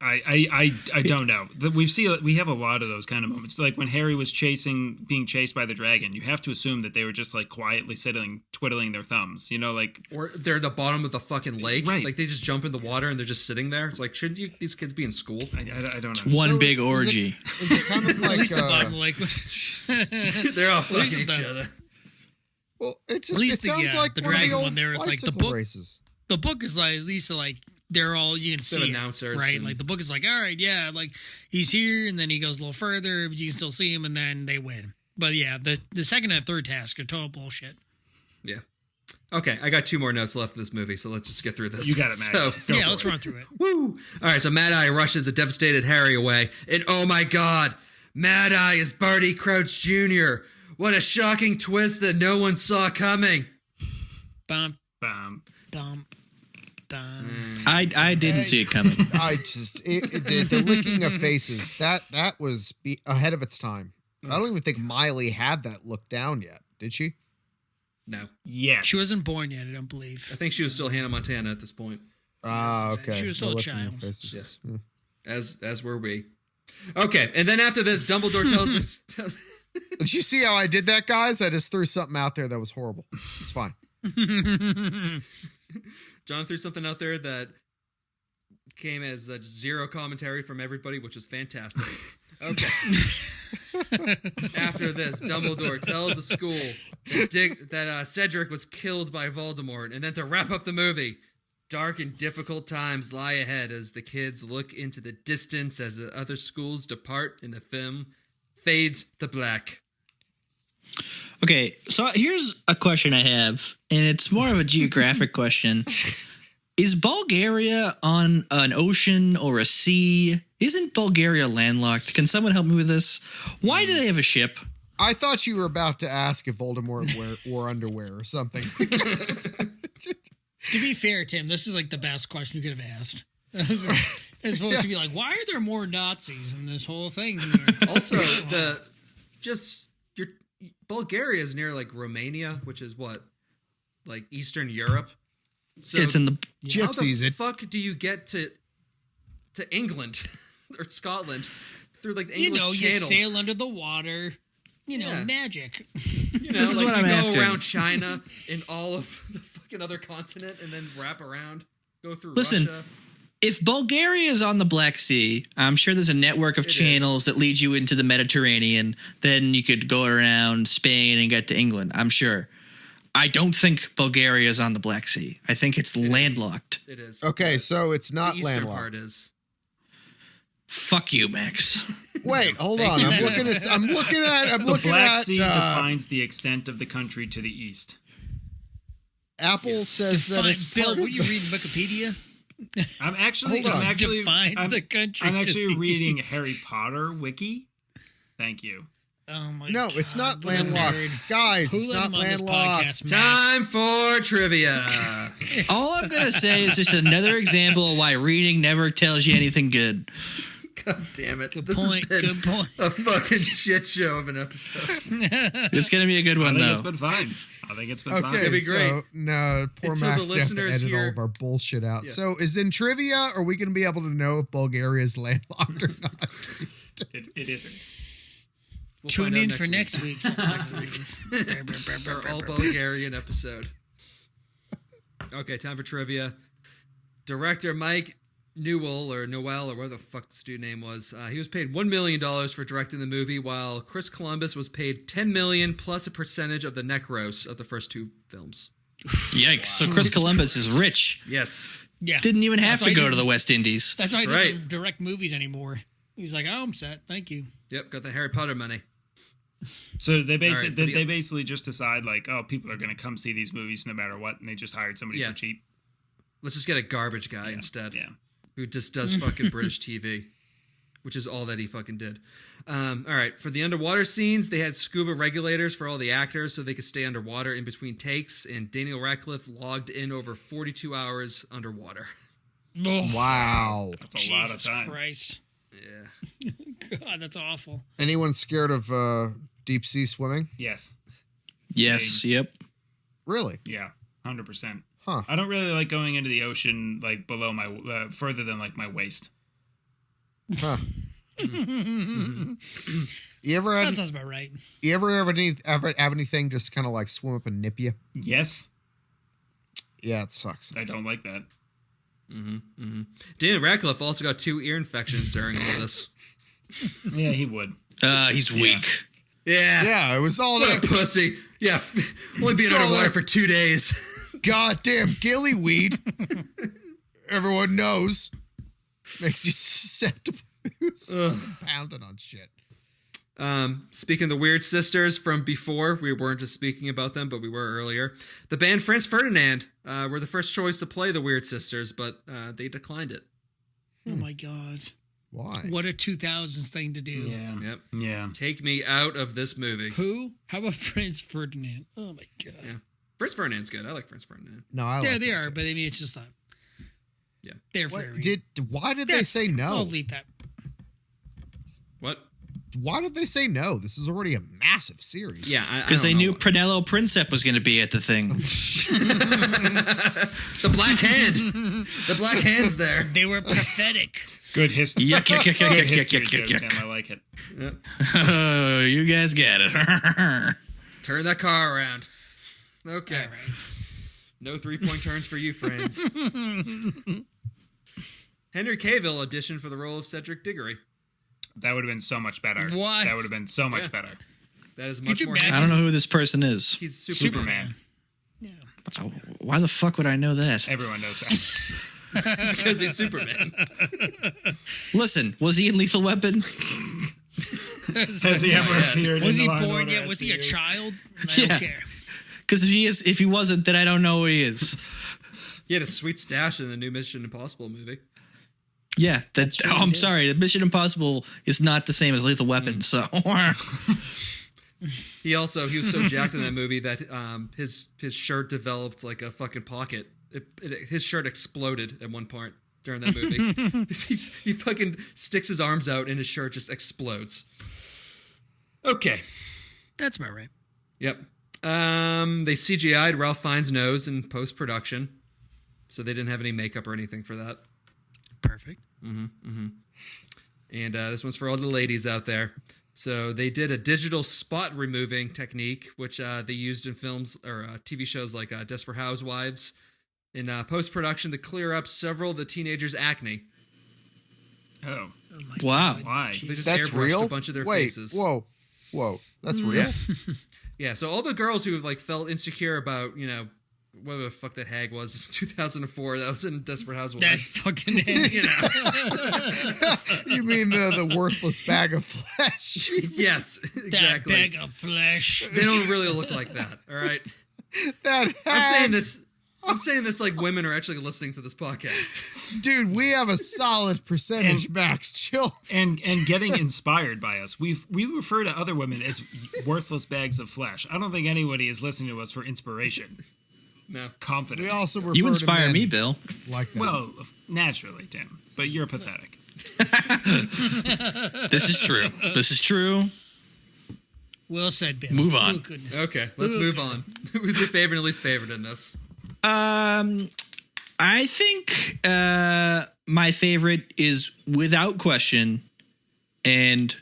I don't know. We have a lot of those kind of moments. Like when Harry was being chased by the dragon, you have to assume that they were just like quietly sitting, twiddling their thumbs. You know, like Or they're at the bottom of the fucking lake. Right. Like they just jump in the water and they're just sitting there. It's like, shouldn't these kids be in school? I don't know. One So big is orgy. Is it kind of At like least the bottom of the lake was. They're all At least fucking each the- other. well, it just At least it the- sounds yeah, like the one of the dragon old one there, it's like the bicycle book- races. The book is like at least like they're all you can see it, announcers right? and- Like the book is like, all right, yeah, like he's here, and then he goes a little further, but you can still see him, and then they win. But yeah, the second and third task are total bullshit. Yeah. Okay, I got 2 more notes left of this movie, so let's just get through this. You got it, Max. Go Yeah, for let's it. run through it. Woo! All right, so Mad Eye rushes a devastated Harry away, and oh my god, Mad Eye is Barty Crouch Jr. What a shocking twist that no one saw coming. Bump, Bam. bump, bump. I didn't see it coming. I just the licking of faces that was ahead of its time. I don't even think Miley had that look down yet. Did she? No, Yes. She wasn't born yet, I don't believe. I think she was still Hannah Montana at this point. Ah, okay. She was still The a licking of child. faces. Yes. As were we. Okay, and then after this, Dumbledore tells us. Did you see how I did that, guys? I just threw something out there that was horrible. It's fine. John threw something out there that came as zero commentary from everybody, which was fantastic. Okay. After this, Dumbledore tells the school that Cedric was killed by Voldemort, and then to wrap up the movie, dark and difficult times lie ahead as the kids look into the distance as the other schools depart, and the film fades to black. Okay, so here's a question I have, and it's more of a geographic question. Is Bulgaria on an ocean or a sea? Isn't Bulgaria landlocked? Can someone help me with this? Why do they have a ship? I thought you were about to ask if Voldemort wore underwear or something. To be fair, Tim, this is like the best question you could have asked. It's supposed to be like, why are there more Nazis in this whole thing here? Also, Bulgaria is near like Romania, which is what, like Eastern Europe. So It's in the Gypsies. How the fuck do you get to England or Scotland through like the you English know, Channel? you sail under the water. You know, Yeah. magic. You know, This is like what you I'm go asking. around China in all of the fucking other continent, and then wrap around, go through Listen, Russia. if Bulgaria is on the Black Sea, I'm sure there's a network of It channels that lead you into the Mediterranean. Then you could go around Spain and get to England. I'm sure. I don't think Bulgaria is on the Black Sea. I think it's landlocked. It is Okay, so it's The not eastern landlocked. part is. Fuck you, Max. Wait, hold on. I'm looking at. The Black Sea defines the extent of the country to the east. Apple says that it's Bill, part what of you reading Wikipedia? I'm actually Defines the country I'm to actually the reading east. Harry Potter wiki. Thank you. Oh my No, God, it's not what a landlocked. nerd. Guys, Who it's let not him on this landlocked. podcast, Max? Time for trivia. All I'm going to say is just another example of why reading never tells you anything good. God damn it! Good This point. has been Good point. a fucking shit show of an episode. It's going to be a good I one, think though. it's been fine. I think it's been Okay, fine. It'd be so great. no, poor Until the Max has to listeners edit all hear- of our bullshit out. Yeah. So, is in trivia? Are we going to be able to know if Bulgaria is landlocked or not? It isn't. We'll Tune find out in for next week's. Our all Bulgarian episode. Okay, time for trivia. Director Mike Newell or whatever the fuck this dude's name was. He was paid $1 million for directing the movie, while Chris Columbus was paid $10 million plus a percentage of the net gross of the first 2 films. Yikes. So Chris Columbus is rich. Yes. Yeah. Didn't even have That's to why go he to the West Indies. That's why he That's doesn't direct movies anymore. He's like, oh, I'm set. Thank you. Yep, got the Harry Potter money. So they All right, for the- they basically just decide like, oh, people are going to come see these movies no matter what, and they just hired somebody Yeah. for cheap. Let's just get a garbage guy instead. Yeah. Who just does fucking British TV, which is all that he fucking did. All right, for the underwater scenes, they had scuba regulators for all the actors so they could stay underwater in between takes, and Daniel Radcliffe logged in over 42 hours underwater. Oh, Wow. That's a lot of Jesus time. Christ. Yeah. God, that's awful. Anyone scared of deep sea swimming? Yes. Yes. Yep. Really? Yeah. 100%. Huh. I don't really like going into the ocean like below my further than like my waist. Huh. You ever That had? sounds about right. You ever have anything just kind of like swim up and nip you? Yes. Yeah, it sucks. I don't like that. Daniel Radcliffe also got 2 ear infections during all this. Yeah, he would. He's weak. Yeah. Yeah, it was all What a that pussy. Yeah. Only being So, underwater like- for 2 days. goddamn gillyweed. Everyone knows makes you susceptible. Pounding on shit. Speaking of the Weird Sisters from before, we weren't just speaking about them, but we were earlier. The band Franz Ferdinand were the first choice to play the Weird Sisters, but they declined it. Oh my God. Why? What a 2000s thing to do. Yeah. Yep. Yeah. Take me out of this movie. Who? How about Franz Ferdinand? Oh my God. Yeah. Franz Ferdinand's good. I like Franz Ferdinand. No, I Yeah, like they it are, too. but I mean, it's just not. Yeah. They're What, very. why did they say no? I'll leave that. What? Why did they say no? This is already a massive series. Yeah, Because they knew Prunello Princep was going to be at the thing. the black hand. The black hand's there. They were pathetic. Good history. Yuck, yuck, yuck, yuck, Good yuck, history yuck, joke, yuck, yuck. Tim. I like it. Oh, you guys get it. Turn that car around. Okay. All right. No 3-point turns for you, friends. Henry Cavill auditioned for the role of Cedric Diggory. That would have been so much better. What? That would have been so much Yeah. better. That is Could much you more. imagine? I don't know who this person is. He's Superman. Superman. Yeah. Why the fuck would I know that? Everyone knows that. Because he's Superman. Listen, was he in Lethal Weapon? Has he ever appeared Was in he the Law and born Order yet? Was he a SVU? child? I Yeah. don't care. Because if he wasn't, then I don't know who he is. He had a sweet stash in the new Mission Impossible movie. Yeah, that. true, Oh, he I'm did. sorry. The Mission Impossible is not the same as Lethal Weapon. So He was so jacked in that movie that his shirt developed like a fucking pocket. His shirt exploded at one part during that movie. He fucking sticks his arms out and his shirt just explodes. Okay. That's about right. Yep. They CGI'd Ralph Fiennes' nose in post-production, so they didn't have any makeup or anything for that. Perfect. And this one's for all the ladies out there. So they did a digital spot removing technique, which they used in films or TV shows like Desperate Housewives, in post-production to clear up several of the teenagers' acne. Oh. wow. Why? So they just That's airbrushed real? a bunch of their Wait, faces. Whoa. That's real? Yeah, so all the girls who like felt insecure about, whatever the fuck that hag was in 2004 that was in Desperate That Housewives. fucking you know, You mean the worthless bag of flesh? Yes, that exactly. bag of flesh. They don't really look like that, all right? That I'm saying this like women are actually listening to this podcast. dude, we have a solid percentage, Max. Chill. And getting inspired by us. We refer to other women as worthless bags of flesh. I don't think anybody is listening to us for inspiration. No. Confidence. We also refer You to inspire men me, Bill. like that. Well, naturally, Tim. But you're pathetic. This is true. This is true. Well said, Bill. Move on. Oh, goodness. Okay, let's move on. Who's your favorite and least favorite in this? I think my favorite is without question and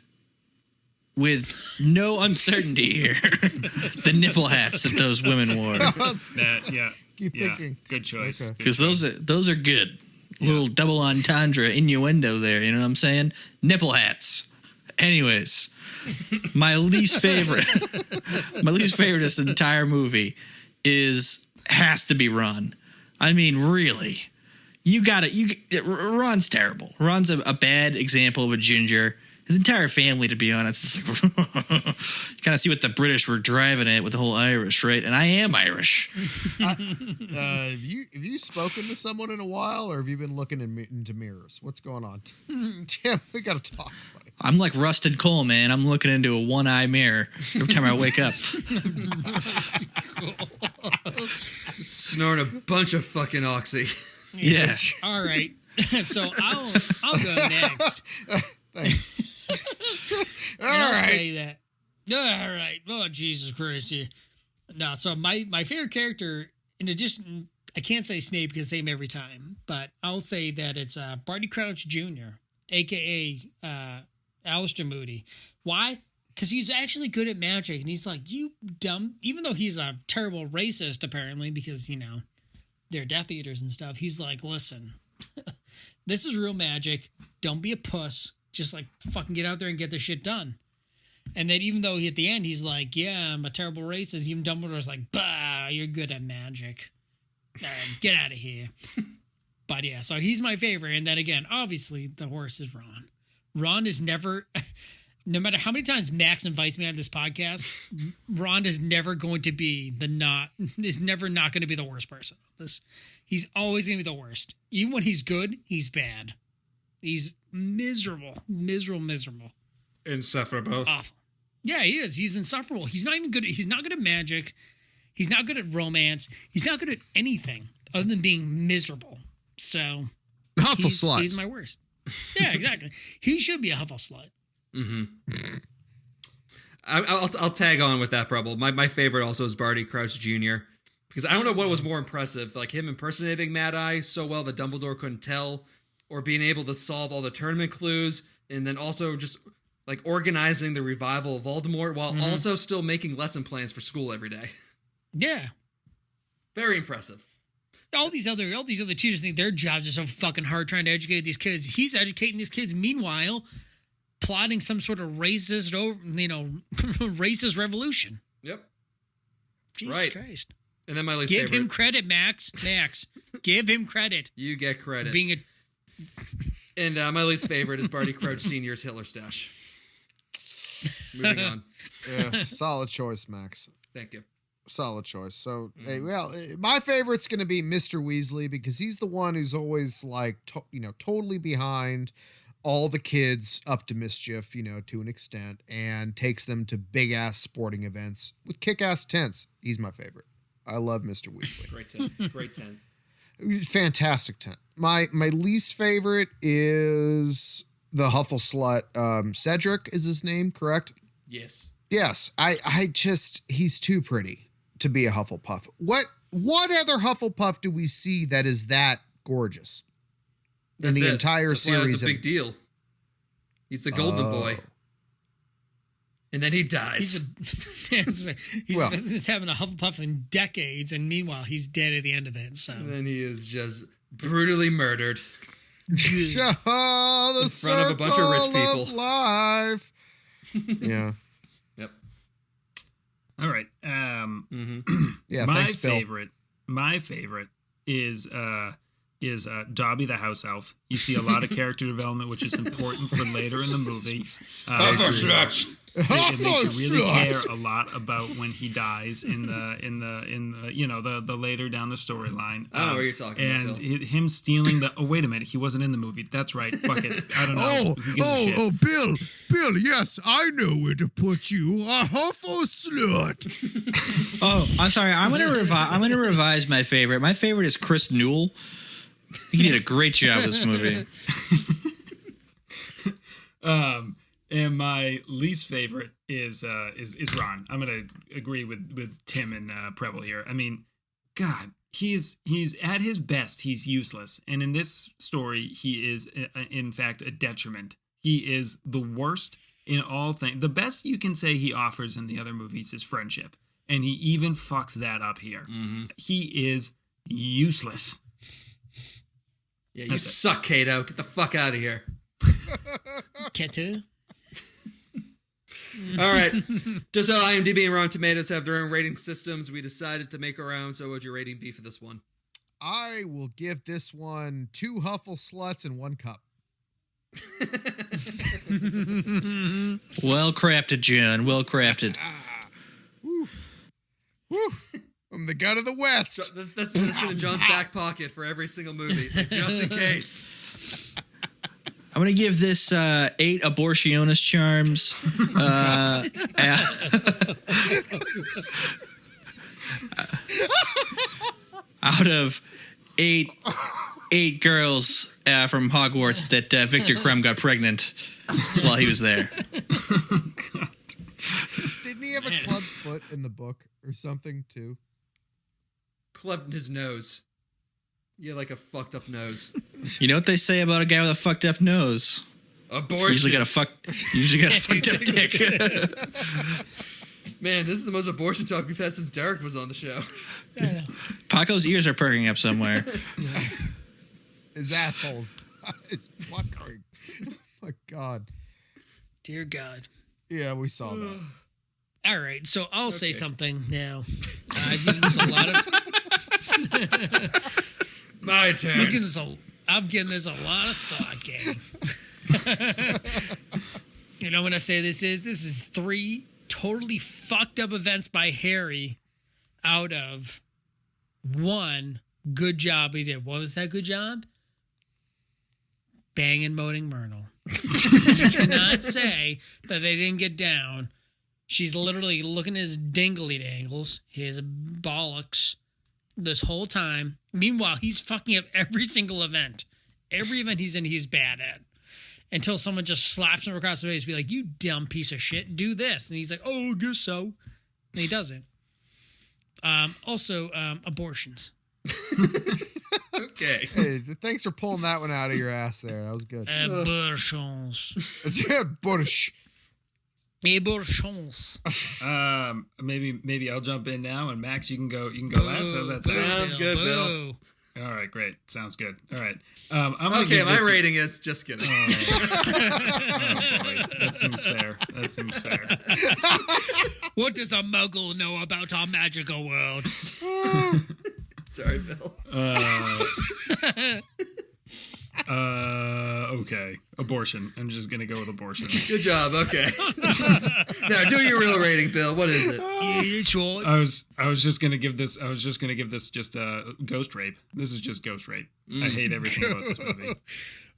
with no uncertainty here, the nipple hats that those women wore. Yeah. Keep Yeah. thinking. Good choice. Okay. Good Because choice. those are good. Little double entendre innuendo there, you know what I'm saying? Nipple hats. Anyways, my least favorite of this entire movie has to be Ron. I mean, really. Ron's terrible. Ron's a bad example of a ginger. His entire family, to be honest. It's like, you kind of see what the British were driving at with the whole Irish, right? And I am Irish. Have you spoken to someone in a while, or have you been looking into mirrors? What's going on? Tim, we got to talk, buddy. I'm like Rusted Cole, man. I'm looking into a one-eye mirror every time I wake up. Snoring a bunch of fucking oxy. Yes. All right. So I'll go next. Thanks. All I'll right. say that. All right. Oh, Jesus Christ. Yeah. No, so my favorite character, in addition, I can't say Snape because I say him every time, but I'll say that it's Barty Crouch Jr., a.k.a. Alistair Moody. Why? Because he's actually good at magic, and he's like, you dumb, even though he's a terrible racist, apparently, because, you know, they're Death Eaters and stuff, he's like, listen, this is real magic. Don't be a puss. Just, like, fucking get out there and get this shit done. And then even though at the end he's like, yeah, I'm a terrible racist, even Dumbledore's like, bah, you're good at magic. Get out of here. But yeah, so he's my favorite. And then again, obviously, the horse is Ron. Ron is never... No matter how many times Max invites me on this podcast, Ron is never going to be never not going to be the worst person. He's always going to be the worst. Even when he's good, he's bad. He's miserable. Insufferable. Awful. Yeah, he is. He's insufferable. He's not even good. He's not good at magic. He's not good at romance. He's not good at anything other than being miserable. So Huffle he's my worst. Yeah, exactly. He should be a Huffle slut. Mm-hmm. I'll tag on with that problem. My favorite also is Barty Crouch Jr. Because I don't know what was more impressive, like him impersonating Mad Eye so well that Dumbledore couldn't tell, or being able to solve all the tournament clues, and then also just like organizing the revival of Voldemort while also still making lesson plans for school every day. Yeah. Very impressive. All these other teachers think their jobs are so fucking hard trying to educate these kids. He's educating these kids. Meanwhile, plotting some sort of racist revolution. Yep. Jesus Christ. And then my least Give favorite. him credit, Max. Give him credit. You get credit. Being a... And my least favorite is Barty Crouch Sr.'s Hitler stash. Moving on. Yeah, solid choice, Max. Thank you. Solid choice. So, my favorite's going to be Mr. Weasley because he's the one who's always like, totally behind all the kids up to mischief, to an extent, and takes them to big ass sporting events with kick ass tents. He's my favorite. I love Mr. Weasley. Great tent. Great tent. Fantastic tent. My least favorite is the Huffle slut. Cedric is his name, correct? Yes. Yes. He's too pretty to be a Hufflepuff. What other Hufflepuff do we see that is that gorgeous? That's in the it. entire That's why series. it's a big deal. He's the golden boy. And then he dies. He's having a Hufflepuff in decades, and meanwhile, he's dead at the end of it. So And then he is just brutally murdered. The in front of a bunch of rich people. Of life. Yeah. Yep. All right. Yeah. my Thanks, Bill. favorite is Dobby the house elf. You see a lot of character development, which is important for later in the movie. It makes you really care a lot about when he dies in the later down the storyline. I don't know what you're talking about, Bill. Him stealing the. Oh, wait a minute, he wasn't in the movie. That's right. Fuck it. I don't know. Who gives a shit? Bill. Yes, I know where to put you. A Huffle slut. Oh, I'm sorry. I'm gonna revise my favorite. My favorite is Chris Newell. He did a great job with this movie. And my least favorite is Ron. I'm gonna agree with Tim and Preble here. I mean, God, he's at his best, he's useless, and in this story, he is in fact a detriment. He is the worst in all things. The best you can say he offers in the other movies is friendship, and he even fucks that up here. Mm-hmm. He is useless. Yeah, you suck, Kato. Get the fuck out of here. Ketu. All right. Just how IMDb and Rotten Tomatoes have their own rating systems, we decided to make our own. So what would your rating be for this one? I will give this one 2 Huffle sluts and 1 cup. Well crafted, John. Well crafted. Woo. I'm the gun of the West. So that's in John's back pocket for every single movie, so just in case. I'm going to give this 8 abortionist charms. Out of 8 girls from Hogwarts that Victor Crumb got pregnant while he was there. Didn't he have a club foot in the book or something too? Clubbed his nose. Yeah, like a fucked up nose. You know what they say about a guy with a fucked up nose? Abortion. Usually got a fucked up dick. Man, this is the most abortion talk we've had since Derek was on the show. Paco's ears are perking up somewhere. His asshole's it's puckering. Oh my God. Dear God. Yeah, we saw that. All right, so I'll say something now. I've given this a lot of. My turn. I've given this a lot of thought, gang. You know when I say this is 3 totally fucked up events by Harry out of 1 good job he did. What was that good job? Banging Moaning Myrtle. You cannot say that they didn't get down. She's literally looking at his dingly dangles, his bollocks, this whole time. Meanwhile, he's fucking up every single event. Every event he's in, he's bad at. Until someone just slaps him across the face, be like, "You dumb piece of shit, do this." And he's like, "Oh, I guess so." And he doesn't. Also, abortions. Okay. Hey, thanks for pulling that one out of your ass there. That was good. Abortions. Bush. Abortions. Maybe I'll jump in now, and Max, you can go last. How's that sound? Sounds good, Bill. All right, great. Sounds good. All right. I'm gonna Okay, give my this rating is just kidding. Oh boy, that seems fair. What does a muggle know about our magical world? Sorry, Bill. Okay. Abortion. I'm just gonna go with abortion. Good job. Okay. Now, do your real rating, Bill. What is it? It's all. I was just gonna give this just ghost rape. This is just ghost rape. I hate everything about this movie.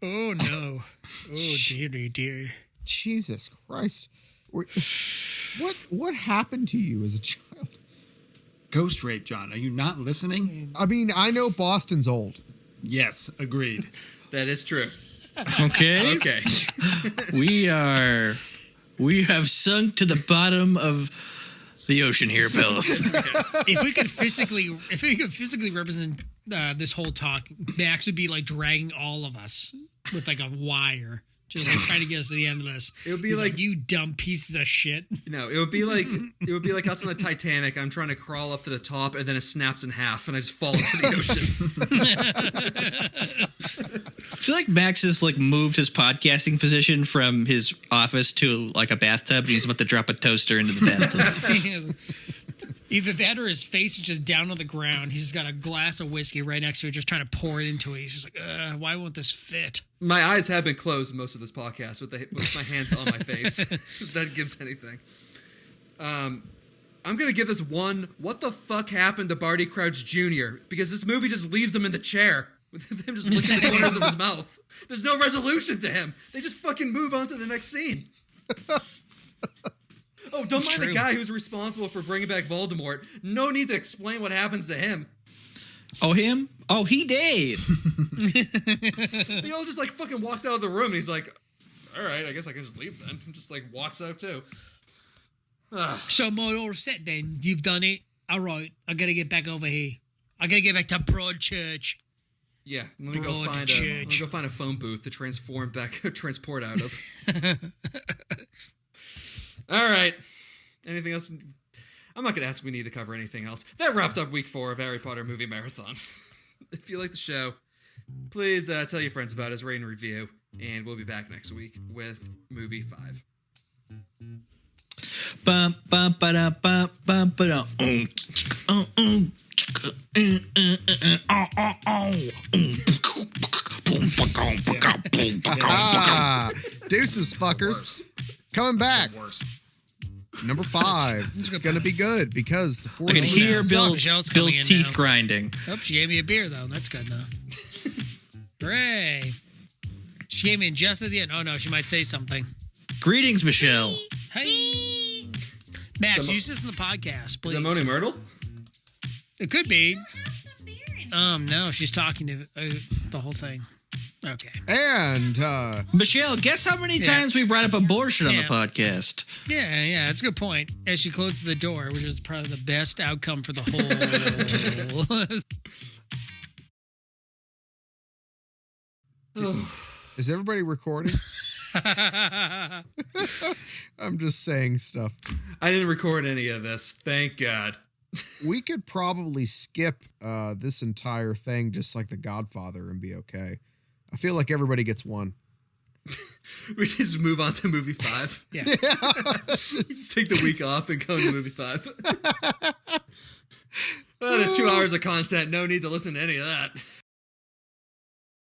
Oh no. Oh dearie dear. Jesus Christ. What happened to you as a child? Ghost rape, John. Are you not listening? I mean, I know Boston's old. Yes, agreed. That is true. Okay. Okay. We have sunk to the bottom of the ocean here, Bills. If we could physically represent this whole talk, Max would be like dragging all of us with like a wire, just like trying to get us to the end of this. It would be He's like you dumb pieces of shit. No, it would be like us on the Titanic. I'm trying to crawl up to the top, and then it snaps in half, and I just fall into the ocean. I feel like Max has like moved his podcasting position from his office to like a bathtub. He's about to drop a toaster into the bathtub. Either that or his face is just down on the ground. He's just got a glass of whiskey right next to it, just trying to pour it into it. He's just like, why won't this fit? My eyes have been closed most of this podcast with my hands on my face. If that gives anything. I'm going to give this one, what the fuck happened to Barty Crouch Jr.? Because this movie just leaves him in the chair with him just licking the corners of his mouth. There's no resolution to him. They just fucking move on to the next scene. Oh, don't mind the guy who's responsible for bringing back Voldemort. No need to explain what happens to him. Oh, him? Oh, he did. They all just like fucking walked out of the room, and he's like, all right, I guess I can just leave then. And just like walks out too. So more all set then. You've done it. All right. I got to get back over here. I got to get back to Broadchurch. Yeah, let me go find a phone booth to transport out of. All right. Anything else? I'm not going to ask if we need to cover anything else. That wraps up week 4 of Harry Potter Movie Marathon. If you like the show, please tell your friends about us, rate and review, and we'll be back next week with movie 5. Bum bum ba da bum bum ba da. Deuces, fuckers. Coming back. Worst. Number 5. It's going to be good because the 4th I can hear Michelle's coming Bill's in teeth now. grinding. Oh, she gave me a beer, though. That's good, though. Hooray. She gave me in just at the end. Oh, no, she might say something. Greetings, Michelle. Hey. Max, use this in the podcast, please. Is that Moaning Myrtle? It could be. Have some beer in here. No, she's talking to the whole thing. Okay. And Michelle, guess how many times we brought up abortion on the Yeah. podcast? Yeah, that's a good point. As she closes the door, which is probably the best outcome for the whole. is everybody recording? I'm just saying stuff. I didn't record any of this. Thank God. We could probably skip this entire thing just like The Godfather and be okay. I feel like everybody gets one. We should just move on to movie 5. Yeah. Just take the week off and go to movie 5. Well, there's 2 hours of content. No need to listen to any of that.